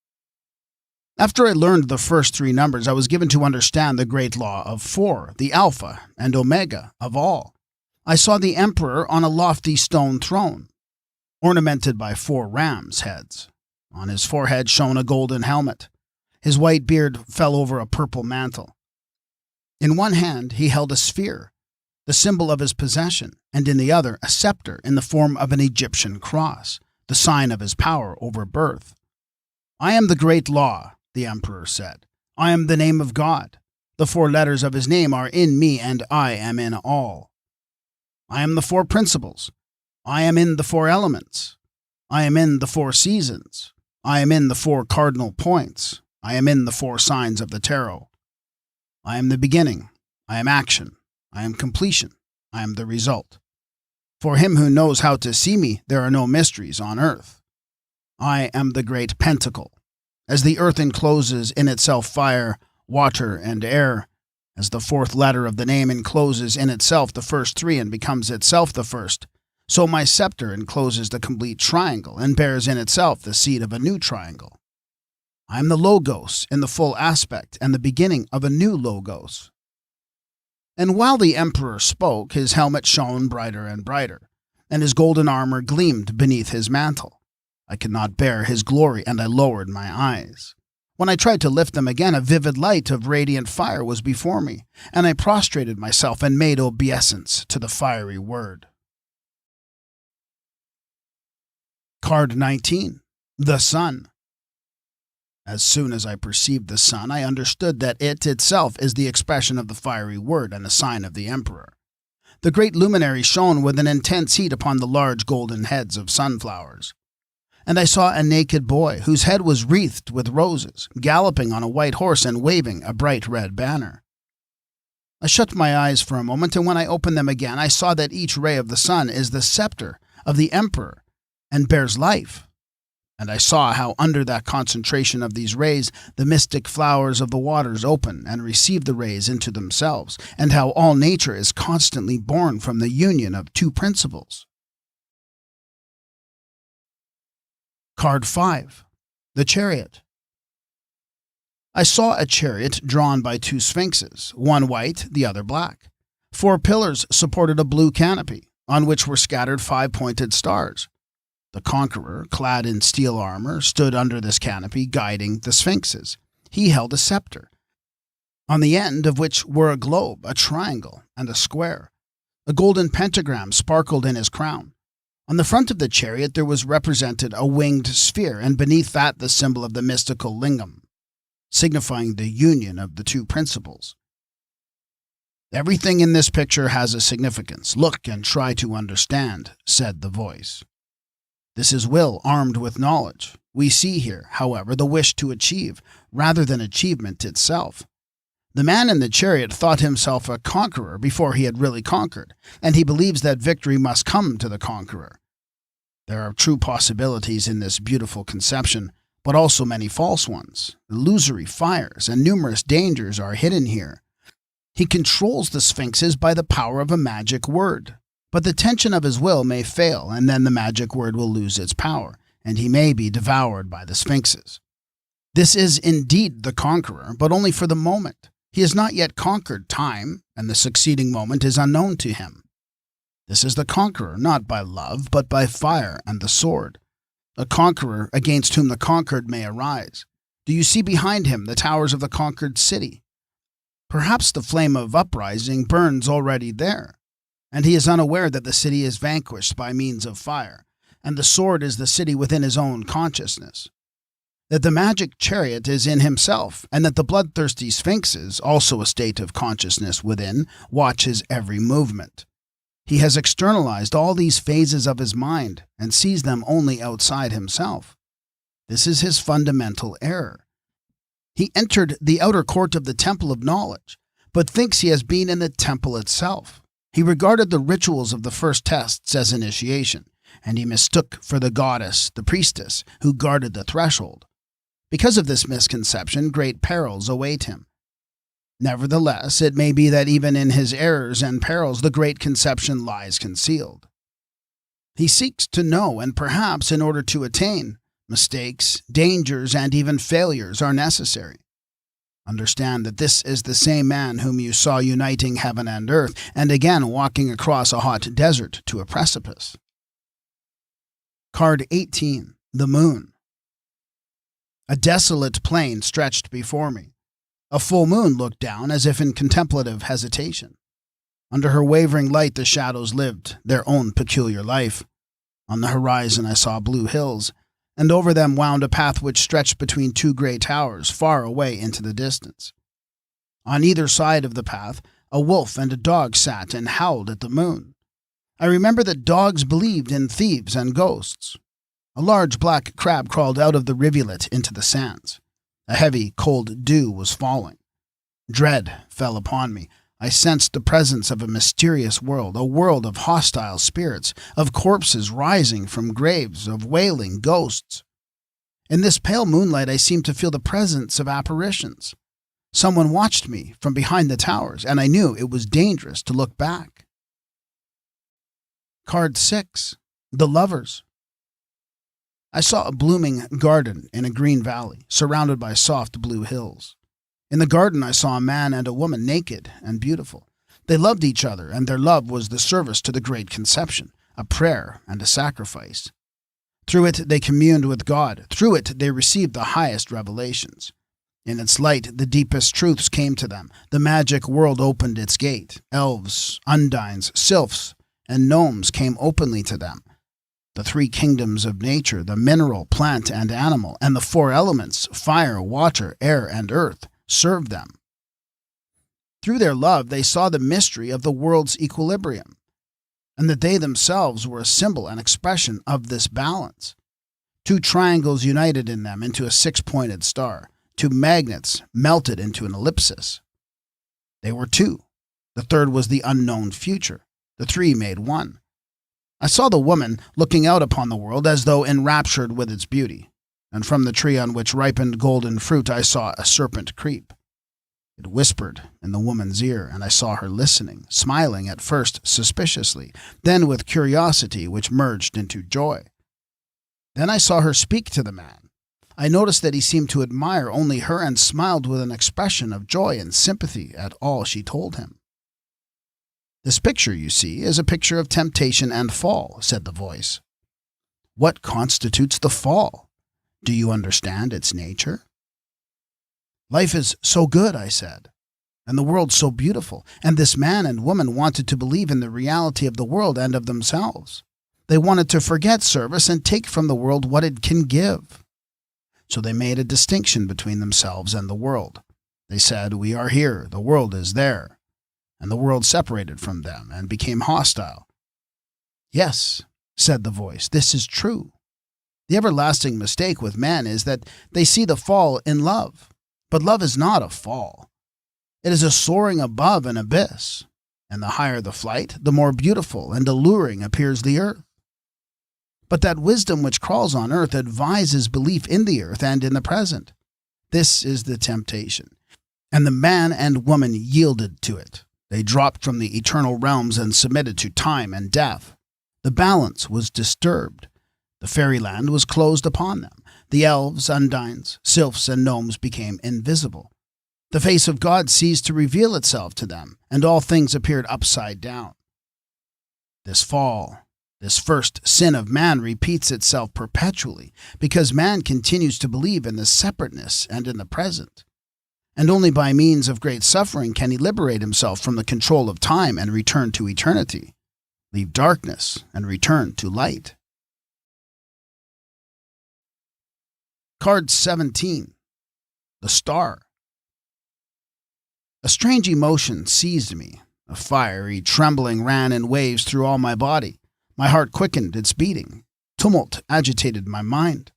After I learned the first 3 numbers, I was given to understand the great law of 4, the Alpha and Omega of all. I saw the Emperor on a lofty stone throne, ornamented by 4 rams' heads. On his forehead shone a golden helmet. His white beard fell over a purple mantle. In one hand he held a sphere, the symbol of his possession, and in the other a scepter in the form of an Egyptian cross, the sign of his power over birth. "I am the great law," the Emperor said. "I am the name of God. The 4 letters of his name are in me, and I am in all. I am the 4 principles. I am in the 4 elements. I am in the 4 seasons. I am in the 4 cardinal points. I am in the 4 signs of the tarot. I am the beginning. I am action. I am completion. I am the result. For him who knows how to see me, there are no mysteries on earth. I am the great pentacle. As the earth encloses in itself fire, water, and air, as the 4th letter of the name encloses in itself the first 3 and becomes itself the first, so my scepter encloses the complete triangle and bears in itself the seed of a new triangle. I am the Logos in the full aspect and the beginning of a new Logos." And while the Emperor spoke, his helmet shone brighter and brighter, and his golden armor gleamed beneath his mantle. I could not bear his glory, and I lowered my eyes. When I tried to lift them again, a vivid light of radiant fire was before me, and I prostrated myself and made obeisance to the fiery word. Card 19. The Sun. As soon as I perceived the sun, I understood that it itself is the expression of the fiery word and the sign of the Emperor. The great luminary shone with an intense heat upon the large golden heads of sunflowers. And I saw a naked boy, whose head was wreathed with roses, galloping on a white horse and waving a bright red banner. I shut my eyes for a moment, and when I opened them again, I saw that each ray of the sun is the scepter of the Emperor and bears life. And I saw how under that concentration of these rays the mystic flowers of the waters open and receive the rays into themselves, and how all nature is constantly born from the union of 2 principles. Card 5. The Chariot. I saw a chariot drawn by 2 sphinxes, one white, the other black. 4 pillars supported a blue canopy, on which were scattered 5 pointed stars. The conqueror, clad in steel armor, stood under this canopy, guiding the sphinxes. He held a scepter, on the end of which were a globe, a triangle, and a square. A golden pentagram sparkled in his crown. On the front of the chariot there was represented a winged sphere, and beneath that the symbol of the mystical lingam, signifying the union of the 2 principles. "Everything in this picture has a significance. Look and try to understand," said the voice. "This is will armed with knowledge. We see here, however, the wish to achieve, rather than achievement itself. The man in the chariot thought himself a conqueror before he had really conquered, and he believes that victory must come to the conqueror. There are true possibilities in this beautiful conception, but also many false ones. Illusory fires and numerous dangers are hidden here. He controls the sphinxes by the power of a magic word. But the tension of his will may fail, and then the magic word will lose its power, and he may be devoured by the sphinxes. This is indeed the conqueror, but only for the moment. He has not yet conquered time, and the succeeding moment is unknown to him. This is the conqueror, not by love, but by fire and the sword. A conqueror against whom the conquered may arise. Do you see behind him the towers of the conquered city? Perhaps the flame of uprising burns already there, and he is unaware that the city is vanquished by means of fire, and the sword is the city within his own consciousness. that the magic chariot is in himself, and that the bloodthirsty sphinxes, also a state of consciousness within, watch his every movement. He has externalized all these phases of his mind and sees them only outside himself. This is his fundamental error. He entered the outer court of the temple of knowledge, but thinks he has been in the temple itself. He regarded the rituals of the first tests as initiation, and he mistook for the goddess, the priestess, who guarded the threshold. Because of this misconception, great perils await him. Nevertheless, it may be that even in his errors and perils, the great conception lies concealed. He seeks to know, and perhaps in order to attain, mistakes, dangers, and even failures are necessary. Understand that this is the same man whom you saw uniting heaven and earth, and again walking across a hot desert to a precipice. Card 18. The Moon. A desolate plain stretched before me. A full moon looked down as if in contemplative hesitation. Under her wavering light the shadows lived their own peculiar life. On the horizon I saw blue hills, and over them wound a path which stretched between two grey towers far away into the distance. On either side of the path a wolf and a dog sat and howled at the moon. I remember that dogs believed in thieves and ghosts. A large black crab crawled out of the rivulet into the sands. A heavy, cold dew was falling. Dread fell upon me. I sensed the presence of a mysterious world, a world of hostile spirits, of corpses rising from graves, of wailing ghosts. In this pale moonlight I seemed to feel the presence of apparitions. Someone watched me from behind the towers, and I knew it was dangerous to look back. Card 6. The Lovers. I saw a blooming garden in a green valley, surrounded by soft blue hills. In the garden I saw a man and a woman, naked and beautiful. They loved each other, and their love was the service to the Great Conception, a prayer and a sacrifice. Through it they communed with God. Through it they received the highest revelations. In its light the deepest truths came to them. The magic world opened its gate. Elves, undines, sylphs, and gnomes came openly to them. The three kingdoms of nature, the mineral, plant, and animal, and the four elements, fire, water, air, and earth, served them. Through their love, they saw the mystery of the world's equilibrium, and that they themselves were a symbol and expression of this balance. Two triangles united in them into a six-pointed star. Two magnets melted into an ellipsis. They were two. The third was the unknown future. The three made one. I saw the woman looking out upon the world as though enraptured with its beauty, and from the tree on which ripened golden fruit I saw a serpent creep. It whispered in the woman's ear, and I saw her listening, smiling at first suspiciously, then with curiosity which merged into joy. Then I saw her speak to the man. I noticed that he seemed to admire only her and smiled with an expression of joy and sympathy at all she told him. "This picture, you see, is a picture of temptation and fall," said the voice. "What constitutes the fall? Do you understand its nature?" "Life is so good," I said, "and the world so beautiful, and this man and woman wanted to believe in the reality of the world and of themselves. They wanted to forget service and take from the world what it can give. So they made a distinction between themselves and the world. They said, 'We are here, the world is there.' And the world separated from them and became hostile." "Yes," said the voice, "this is true. The everlasting mistake with man is that they see the fall in love. But love is not a fall. It is a soaring above an abyss, and the higher the flight, the more beautiful and alluring appears the earth. But that wisdom which crawls on earth advises belief in the earth and in the present. This is the temptation, and the man and woman yielded to it. They dropped from the eternal realms and submitted to time and death. The balance was disturbed. The fairyland was closed upon them. The elves, undines, sylphs, and gnomes became invisible. The face of God ceased to reveal itself to them, and all things appeared upside down. This fall, this first sin of man, repeats itself perpetually, because man continues to believe in the separateness and in the present. And only by means of great suffering can he liberate himself from the control of time and return to eternity, leave darkness and return to light. Card 17. The Star. A strange emotion seized me. A fiery trembling ran in waves through all my body. My heart quickened its beating. Tumult agitated my mind.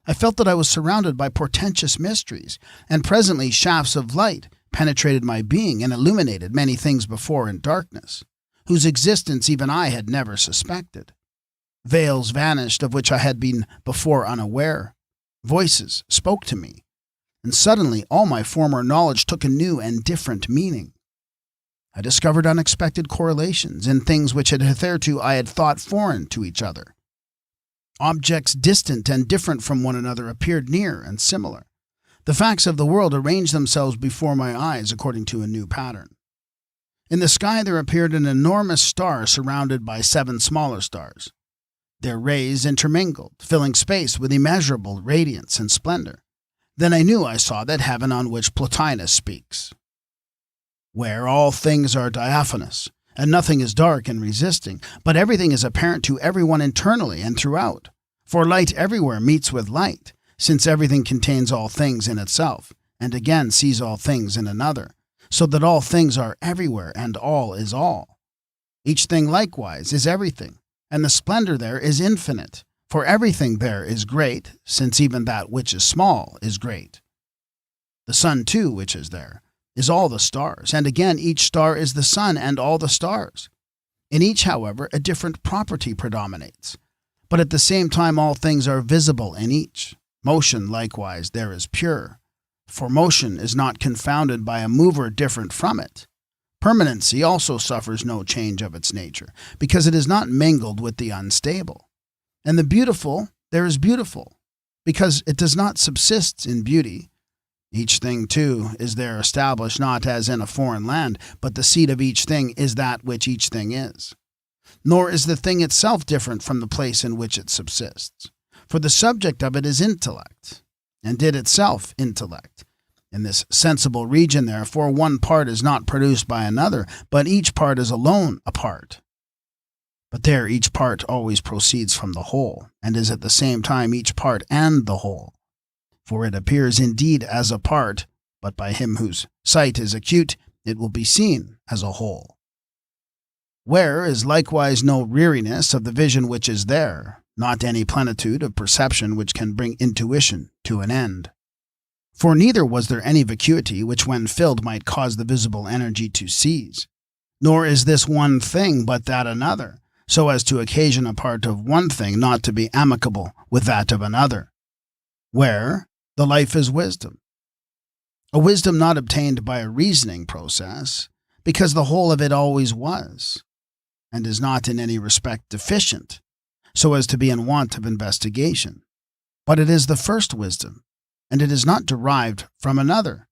I felt that I was surrounded by portentous mysteries, and presently shafts of light penetrated my being and illuminated many things before in darkness, whose existence even I had never suspected. Veils vanished of which I had been before unaware. Voices spoke to me, and suddenly all my former knowledge took a new and different meaning. I discovered unexpected correlations in things which had hitherto I had thought foreign to each other. Objects distant and different from one another appeared near and similar. The facts of the world arranged themselves before my eyes according to a new pattern. In the sky there appeared an enormous star surrounded by 7 smaller stars. Their rays intermingled, filling space with immeasurable radiance and splendor. Then I knew I saw that heaven on which Plotinus speaks, where all things are diaphanous, and nothing is dark and resisting, but everything is apparent to everyone internally and throughout. For light everywhere meets with light, since everything contains all things in itself, and again sees all things in another, so that all things are everywhere and all is all. Each thing likewise is everything, and the splendor there is infinite, for everything there is great, since even that which is small is great. The sun, too, which is there, is all the stars, and again each star is the sun and all the stars. In each, however, a different property predominates, but at the same time all things are visible in each. Motion, likewise, there is pure, for motion is not confounded by a mover different from it. Permanency also suffers no change of its nature, because it is not mingled with the unstable. And the beautiful, there is beautiful, because it does not subsist in beauty. Each thing, too, is there established not as in a foreign land, but the seat of each thing is that which each thing is. Nor is the thing itself different from the place in which it subsists. For the subject of it is intellect, and it itself intellect. In this sensible region, therefore, one part is not produced by another, but each part is alone a part. But there each part always proceeds from the whole, and is at the same time each part and the whole. For it appears indeed as a part, but by him whose sight is acute, it will be seen as a whole. Where is likewise no weariness of the vision which is there, not any plenitude of perception which can bring intuition to an end. For neither was there any vacuity which when filled might cause the visible energy to cease, nor is this one thing but that another, so as to occasion a part of one thing not to be amicable with that of another. Where the life is wisdom. A wisdom not obtained by a reasoning process, because the whole of it always was, and is not in any respect deficient, so as to be in want of investigation. But it is the first wisdom, and it is not derived from another.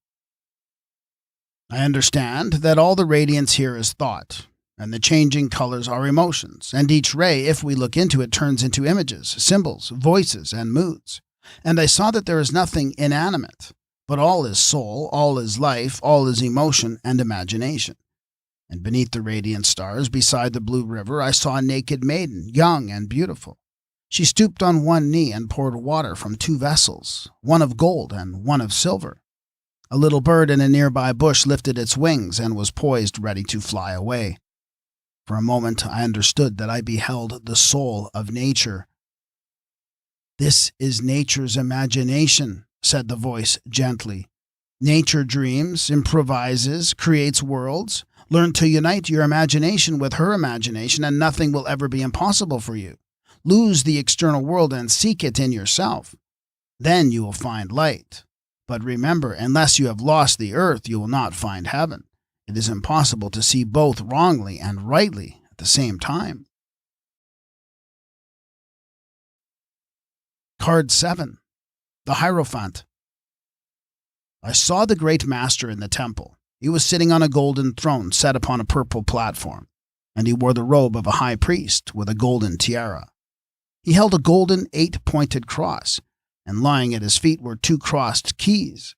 I understand that all the radiance here is thought, and the changing colors are emotions, and each ray, if we look into it, turns into images, symbols, voices, and moods. And I saw that there is nothing inanimate, but all is soul, all is life, all is emotion and imagination. And beneath the radiant stars, beside the blue river, I saw a naked maiden, young and beautiful. She stooped on one knee and poured water from 2 vessels, one of gold and one of silver. A little bird in a nearby bush lifted its wings and was poised ready to fly away. For a moment I understood that I beheld the soul of nature. "This is nature's imagination," said the voice gently. "Nature dreams, improvises, creates worlds. Learn to unite your imagination with her imagination, and nothing will ever be impossible for you. Lose the external world and seek it in yourself. Then you will find light. But remember, unless you have lost the earth, you will not find heaven. It is impossible to see both wrongly and rightly at the same time." Card 7. The Hierophant. I saw the great master in the temple. He was sitting on a golden throne set upon a purple platform, and he wore the robe of a high priest with a golden tiara. He held a golden 8-pointed cross, and lying at his feet were 2 crossed keys.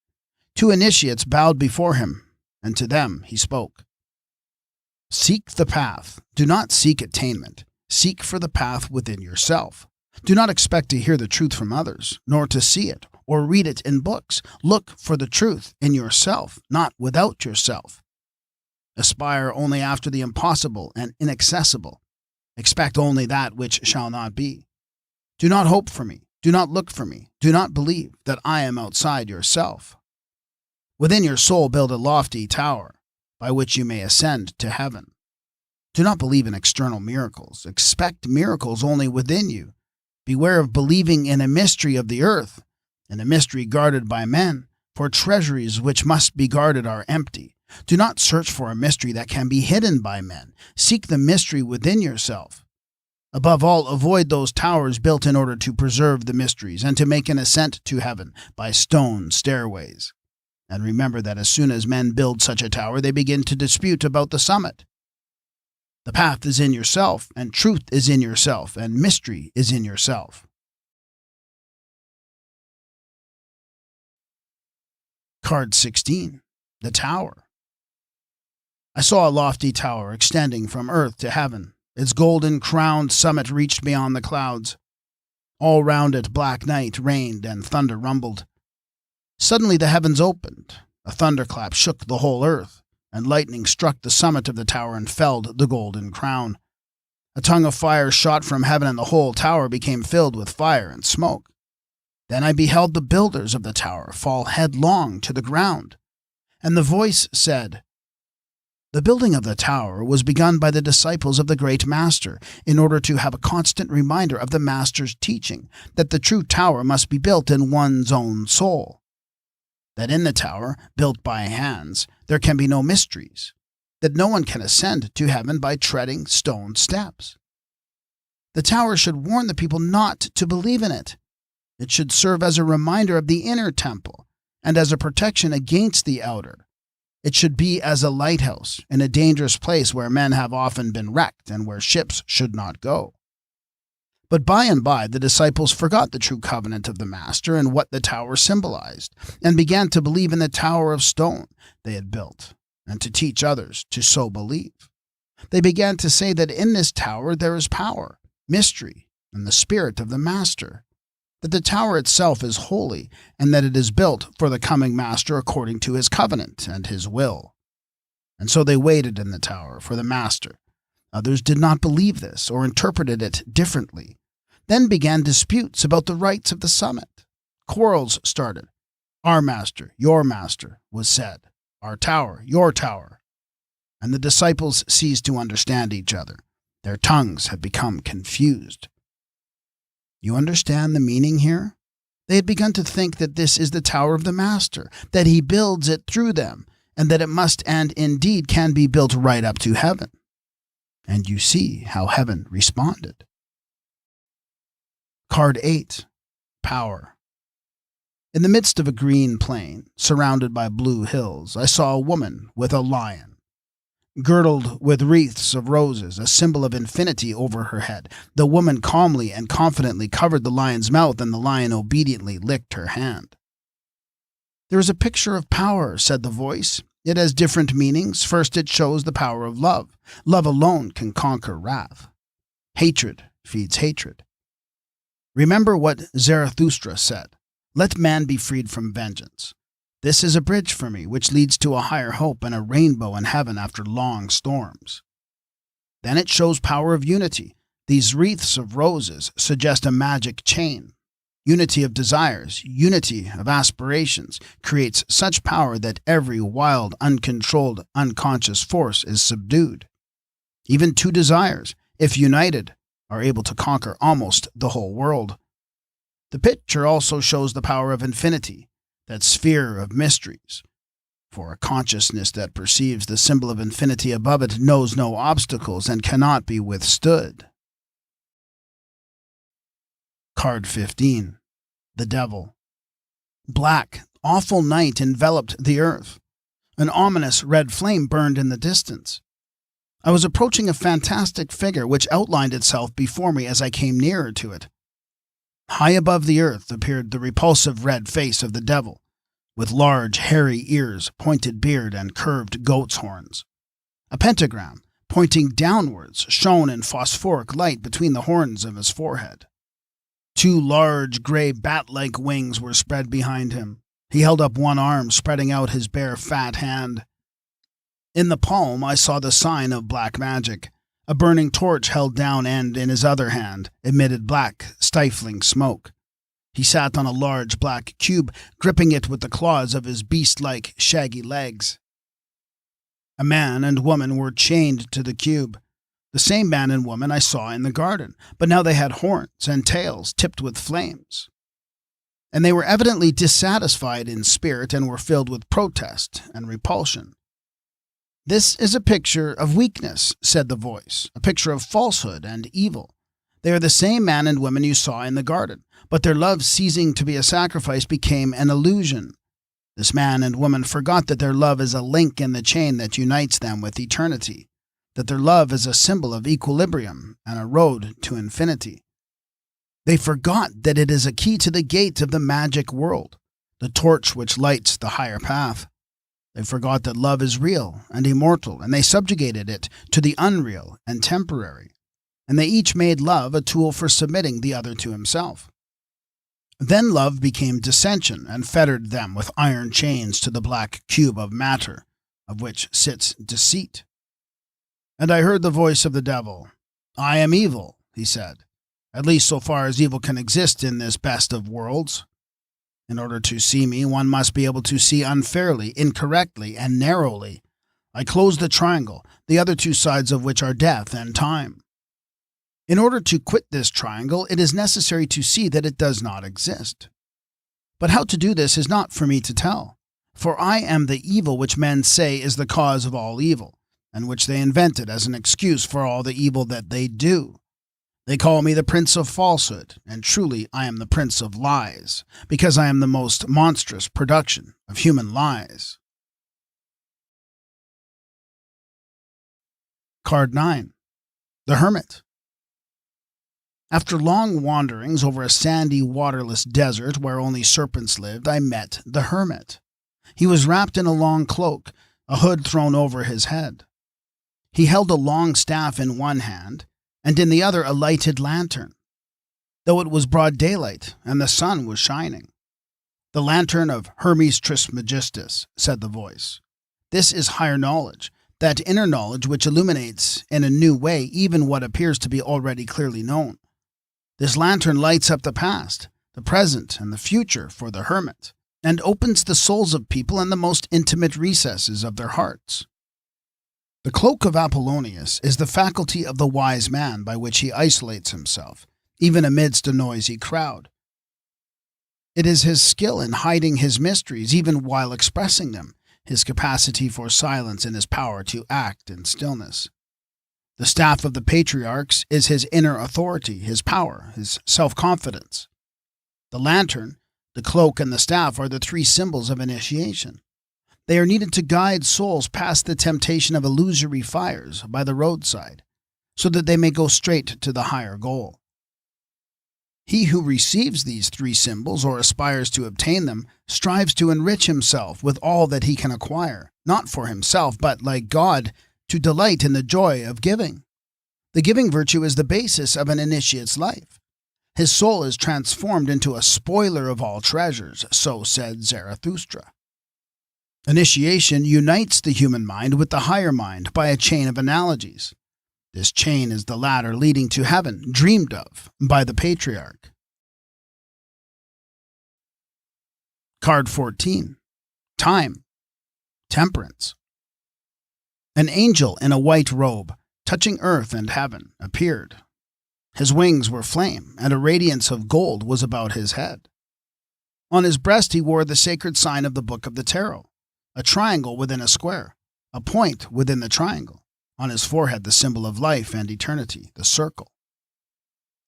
2 initiates bowed before him, and to them he spoke. "Seek the path. Do not seek attainment. Seek for the path within yourself. Do not expect to hear the truth from others, nor to see it or read it in books. Look for the truth in yourself, not without yourself. Aspire only after the impossible and inaccessible. Expect only that which shall not be. Do not hope for me. Do not look for me. Do not believe that I am outside yourself. Within your soul build a lofty tower, by which you may ascend to heaven. Do not believe in external miracles. Expect miracles only within you. Beware of believing in a mystery of the earth, in a mystery guarded by men, for treasuries which must be guarded are empty. Do not search for a mystery that can be hidden by men. Seek the mystery within yourself. Above all, avoid those towers built in order to preserve the mysteries and to make an ascent to heaven by stone stairways. And remember that as soon as men build such a tower, they begin to dispute about the summit. The path is in yourself, and truth is in yourself, and mystery is in yourself. Card 16. The Tower. I saw a lofty tower extending from earth to heaven. Its golden-crowned summit reached beyond the clouds. All round it black night reigned and thunder rumbled. Suddenly the heavens opened. A thunderclap shook the whole earth, and lightning struck the summit of the tower and felled the golden crown. A tongue of fire shot from heaven, and the whole tower became filled with fire and smoke. Then I beheld the builders of the tower fall headlong to the ground. And the voice said, "The building of the tower was begun by the disciples of the great master in order to have a constant reminder of the master's teaching that the true tower must be built in one's own soul. That in the tower, built by hands, there can be no mysteries. That no one can ascend to heaven by treading stone steps. The tower should warn the people not to believe in it. It should serve as a reminder of the inner temple and as a protection against the outer. It should be as a lighthouse in a dangerous place where men have often been wrecked and where ships should not go." But by and by the disciples forgot the true covenant of the Master and what the tower symbolized, and began to believe in the tower of stone they had built, and to teach others to so believe. They began to say that in this tower there is power, mystery, and the spirit of the Master, that the tower itself is holy, and that it is built for the coming Master according to his covenant and his will. And so they waited in the tower for the Master. Others did not believe this or interpreted it differently. Then began disputes about the rights of the summit. Quarrels started. "Our master, your master," was said. "Our tower, your tower." And the disciples ceased to understand each other. Their tongues had become confused. You understand the meaning here? They had begun to think that this is the tower of the Master, that he builds it through them, and that it must and indeed can be built right up to heaven. And you see how heaven responded. Card 8. Power. In the midst of a green plain, surrounded by blue hills, I saw a woman with a lion. Girdled with wreaths of roses, a symbol of infinity over her head, the woman calmly and confidently covered the lion's mouth, and the lion obediently licked her hand. "There is a picture of power," said the voice. "It has different meanings. First, it shows the power of love. Love alone can conquer wrath. Hatred feeds hatred. Remember what Zarathustra said, 'Let man be freed from vengeance.' This is a bridge for me, which leads to a higher hope and a rainbow in heaven after long storms. Then it shows power of unity. These wreaths of roses suggest a magic chain. Unity of desires, unity of aspirations, creates such power that every wild, uncontrolled, unconscious force is subdued. Even two desires, if united, are able to conquer almost the whole world. The picture also shows the power of infinity, that sphere of mysteries. For a consciousness that perceives the symbol of infinity above it knows no obstacles and cannot be withstood." Card 15. The Devil. Black, awful night enveloped the earth. An ominous red flame burned in the distance. I was approaching a fantastic figure which outlined itself before me as I came nearer to it. High above the earth appeared the repulsive red face of the devil, with large hairy ears, pointed beard, and curved goat's horns. A pentagram, pointing downwards, shone in phosphoric light between the horns of his forehead. 2 large, gray bat-like wings were spread behind him. He held up one arm, spreading out his bare, fat hand. In the palm, I saw the sign of black magic. A burning torch held down and, in his other hand, emitted black, stifling smoke. He sat on a large black cube, gripping it with the claws of his beast-like, shaggy legs. A man and woman were chained to the cube. The same man and woman I saw in the garden, but now they had horns and tails tipped with flames. And they were evidently dissatisfied in spirit and were filled with protest and repulsion. "This is a picture of weakness," said the voice, "a picture of falsehood and evil. They are the same man and woman you saw in the garden, but their love ceasing to be a sacrifice became an illusion. This man and woman forgot that their love is a link in the chain that unites them with eternity, that their love is a symbol of equilibrium and a road to infinity. They forgot that it is a key to the gate of the magic world, the torch which lights the higher path. They forgot that love is real and immortal, and they subjugated it to the unreal and temporary, and they each made love a tool for submitting the other to himself. Then love became dissension and fettered them with iron chains to the black cube of matter, of which sits deceit. And I heard the voice of the devil. 'I am evil,' he said, 'at least so far as evil can exist in this best of worlds. In order to see me, one must be able to see unfairly, incorrectly, and narrowly. I close the triangle, the other 2 sides of which are death and time. In order to quit this triangle, it is necessary to see that it does not exist. But how to do this is not for me to tell, for I am the evil which men say is the cause of all evil, and which they invented as an excuse for all the evil that they do. They call me the Prince of Falsehood, and truly I am the Prince of Lies, because I am the most monstrous production of human lies." Card 9. The Hermit. After long wanderings over a sandy, waterless desert where only serpents lived, I met the hermit. He was wrapped in a long cloak, a hood thrown over his head. He held a long staff in one hand, and in the other a lighted lantern, though it was broad daylight and the sun was shining. "The lantern of Hermes Trismegistus," said the voice. "This is higher knowledge, that inner knowledge which illuminates in a new way even what appears to be already clearly known. This lantern lights up the past, the present, and the future for the hermit, and opens the souls of people in the most intimate recesses of their hearts. The cloak of Apollonius is the faculty of the wise man by which he isolates himself, even amidst a noisy crowd. It is his skill in hiding his mysteries even while expressing them, his capacity for silence and his power to act in stillness. The staff of the patriarchs is his inner authority, his power, his self-confidence. The lantern, the cloak, and the staff are the 3 symbols of initiation. They are needed to guide souls past the temptation of illusory fires by the roadside, so that they may go straight to the higher goal. He who receives these 3 symbols or aspires to obtain them strives to enrich himself with all that he can acquire, not for himself, but, like God, to delight in the joy of giving. The giving virtue is the basis of an initiate's life. His soul is transformed into a spoiler of all treasures, so said Zarathustra. Initiation unites the human mind with the higher mind by a chain of analogies. This chain is the ladder leading to heaven, dreamed of by the patriarch. Card 14. Time. Temperance. An angel in a white robe, touching earth and heaven, appeared. His wings were flame, and a radiance of gold was about his head. On his breast he wore the sacred sign of the Book of the Tarot, a triangle within a square, a point within the triangle. On his forehead the symbol of life and eternity, the circle.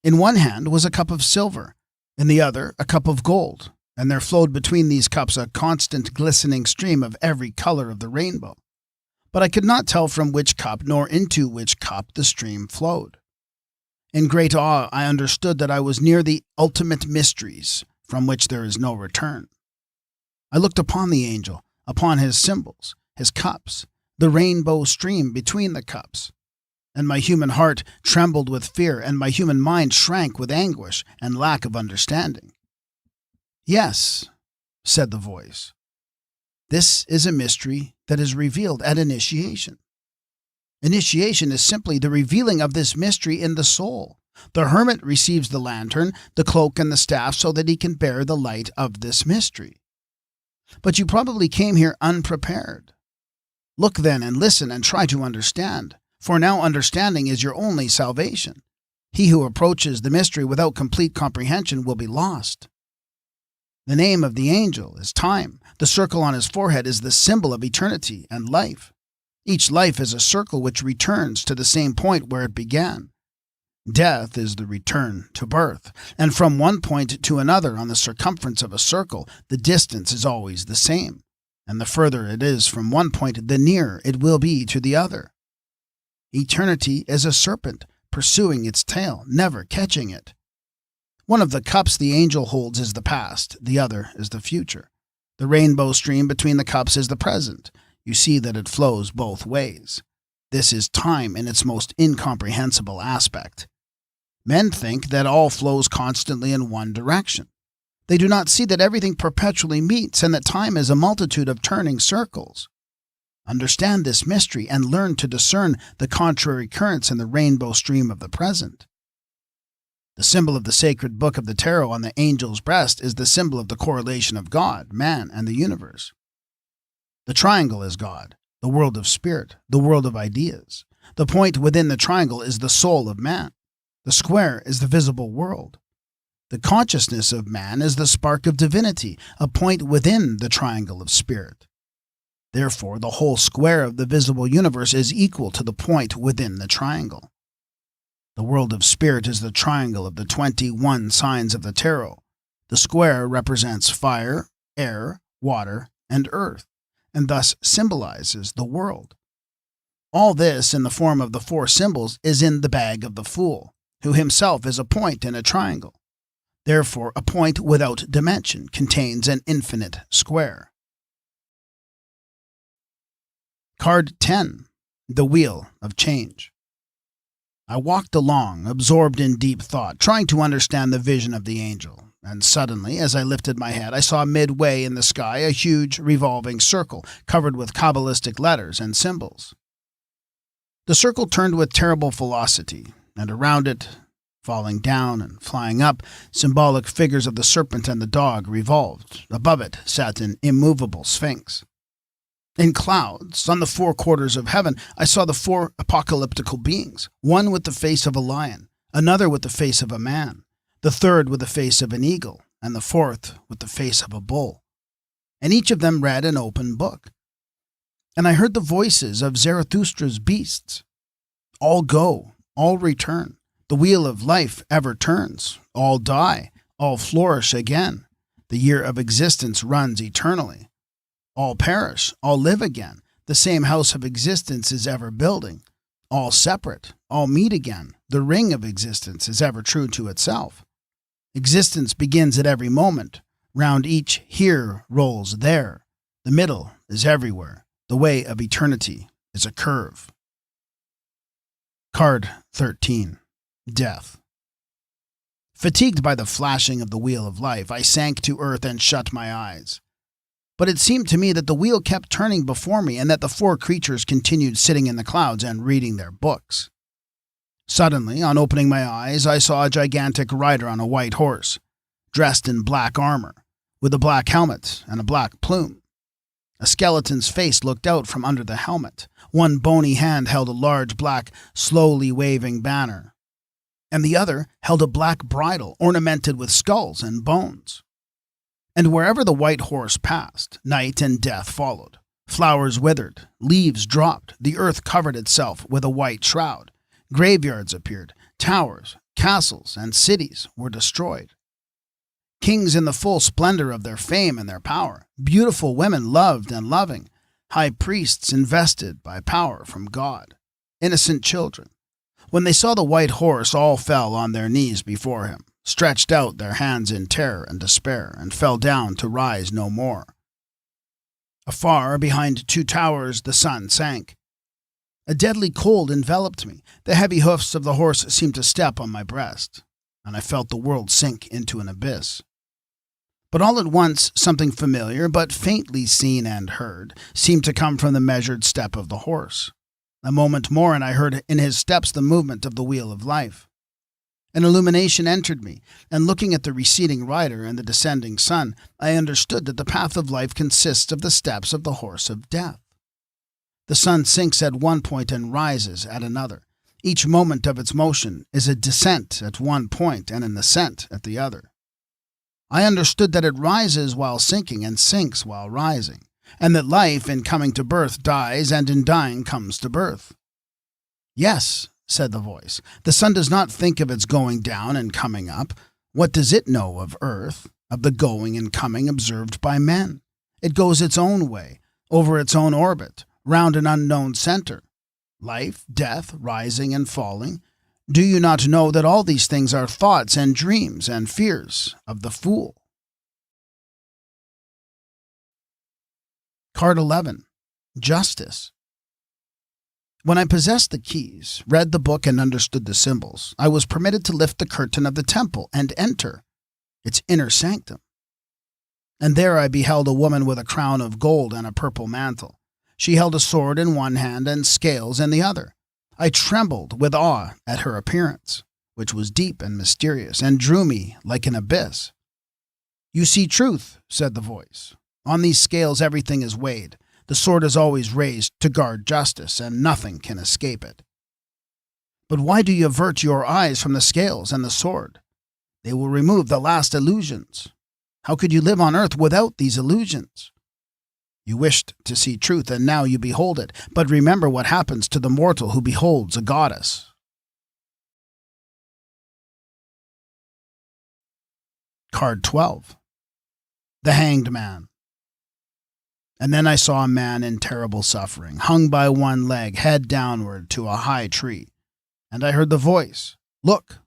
In one hand was a cup of silver, in the other a cup of gold, and there flowed between these cups a constant glistening stream of every color of the rainbow. But I could not tell from which cup nor into which cup the stream flowed. In great awe I understood that I was near the ultimate mysteries, from which there is no return. I looked upon the angel, upon his symbols, his cups, the rainbow stream between the cups, and my human heart trembled with fear, and my human mind shrank with anguish and lack of understanding. Yes, said the voice. This is a mystery that is revealed at initiation. Initiation is simply the revealing of this mystery in the soul. The hermit receives the lantern, the cloak, and the staff so that he can bear the light of this mystery. But you probably came here unprepared. Look then and listen and try to understand, for now understanding is your only salvation. He who approaches the mystery without complete comprehension will be lost. The name of the angel is time. The circle on his forehead is the symbol of eternity and life. Each life is a circle which returns to the same point where it began. Death is the return to birth, and from one point to another on the circumference of a circle, the distance is always the same, and the further it is from one point, the nearer it will be to the other. Eternity is a serpent, pursuing its tail, never catching it. One of the cups the angel holds is the past, the other is the future. The rainbow stream between the cups is the present. You see that it flows both ways. This is time in its most incomprehensible aspect. Men think that all flows constantly in one direction. They do not see that everything perpetually meets and that time is a multitude of turning circles. Understand this mystery and learn to discern the contrary currents in the rainbow stream of the present. The symbol of the sacred book of the tarot on the angel's breast is the symbol of the correlation of God, man, and the universe. The triangle is God, the world of spirit, the world of ideas. The point within the triangle is the soul of man. The square is the visible world. The consciousness of man is the spark of divinity, a point within the triangle of spirit. Therefore, the whole square of the visible universe is equal to the point within the triangle. The world of spirit is the triangle of the 21 signs of the tarot. The square represents fire, air, water, and earth, and thus symbolizes the world. All this, in the form of the 4 symbols, is in the bag of the fool, who himself is a point in a triangle. Therefore, a point without dimension contains an infinite square. Card 10. The Wheel of Change. I walked along, absorbed in deep thought, trying to understand the vision of the angel, and suddenly, as I lifted my head, I saw midway in the sky a huge revolving circle covered with Kabbalistic letters and symbols. The circle turned with terrible velocity, and around it, falling down and flying up, symbolic figures of the serpent and the dog revolved. Above it sat an immovable sphinx. In clouds, on the 4 quarters of heaven, I saw the 4 apocalyptical beings, one with the face of a lion, another with the face of a man, the third with the face of an eagle, and the fourth with the face of a bull. And each of them read an open book. And I heard the voices of Zarathustra's beasts. All go, all return. The wheel of life ever turns. All die, all flourish again. The year of existence runs eternally. All perish, all live again. The same house of existence is ever building. All separate, all meet again. The ring of existence is ever true to itself. Existence begins at every moment. Round each here rolls there. The middle is everywhere. The way of eternity is a curve. Card 13. Death. Fatigued by the flashing of the wheel of life, I sank to earth and shut my eyes. But it seemed to me that the wheel kept turning before me and that the 4 creatures continued sitting in the clouds and reading their books. Suddenly, on opening my eyes, I saw a gigantic rider on a white horse, dressed in black armor, with a black helmet and a black plume. A skeleton's face looked out from under the helmet. One bony hand held a large black, slowly waving banner, and the other held a black bridle ornamented with skulls and bones. And wherever the white horse passed, night and death followed. Flowers withered, leaves dropped, the earth covered itself with a white shroud. Graveyards appeared, towers, castles, and cities were destroyed. Kings in the full splendor of their fame and their power, beautiful women loved and loving, high priests invested by power from God, innocent children. When they saw the white horse, all fell on their knees before him, stretched out their hands in terror and despair, and fell down to rise no more. Afar, behind 2 towers, the sun sank. A deadly cold enveloped me. The heavy hoofs of the horse seemed to step on my breast, and I felt the world sink into an abyss. But all at once, something familiar, but faintly seen and heard, seemed to come from the measured step of the horse. A moment more, and I heard in his steps the movement of the wheel of life. An illumination entered me, and looking at the receding rider and the descending sun, I understood that the path of life consists of the steps of the horse of death. The sun sinks at one point and rises at another. Each moment of its motion is a descent at one point and an ascent at the other. I understood that it rises while sinking and sinks while rising, and that life in coming to birth dies and in dying comes to birth. Yes, said the voice, the sun does not think of its going down and coming up. What does it know of earth, of the going and coming observed by men? It goes its own way, over its own orbit, round an unknown center. Life, death, rising and falling. Do you not know that all these things are thoughts and dreams and fears of the fool? Card 11. Justice. When I possessed the keys, read the book, and understood the symbols, I was permitted to lift the curtain of the temple and enter its inner sanctum. And there I beheld a woman with a crown of gold and a purple mantle. She held a sword in one hand and scales in the other. I trembled with awe at her appearance, which was deep and mysterious, and drew me like an abyss. You see truth, said the voice. On these scales everything is weighed. The sword is always raised to guard justice, and nothing can escape it. But why do you avert your eyes from the scales and the sword? They will remove the last illusions. How could you live on earth without these illusions? You wished to see truth, and now you behold it. But remember what happens to the mortal who beholds a goddess. Card 12. The Hanged Man. And then I saw a man in terrible suffering, hung by one leg, head downward, to a high tree. And I heard the voice, Look,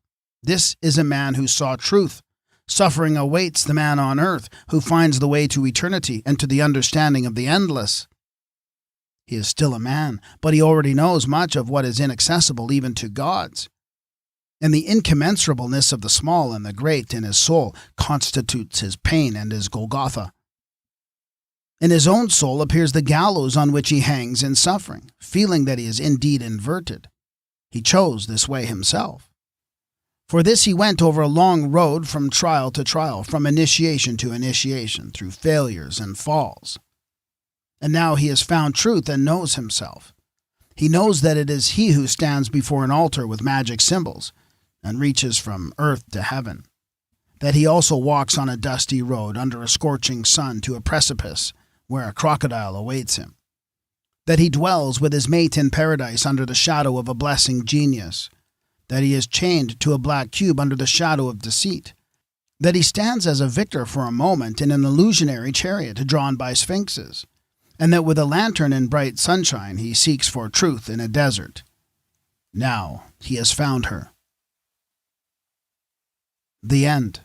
this is a man who saw truth. Suffering awaits the man on earth who finds the way to eternity and to the understanding of the endless. He is still a man, but he already knows much of what is inaccessible even to gods. And the incommensurableness of the small and the great in his soul constitutes his pain and his Golgotha. In his own soul appears the gallows on which he hangs in suffering, feeling that he is indeed inverted. He chose this way himself. For this he went over a long road from trial to trial, from initiation to initiation, through failures and falls. And now he has found truth and knows himself. He knows that it is he who stands before an altar with magic symbols and reaches from earth to heaven. That he also walks on a dusty road under a scorching sun to a precipice where a crocodile awaits him. That he dwells with his mate in paradise under the shadow of a blessing genius. That he is chained to a black cube under the shadow of deceit. That he stands as a victor for a moment in an illusionary chariot drawn by sphinxes. And that with a lantern in bright sunshine he seeks for truth in a desert. Now he has found her. The end.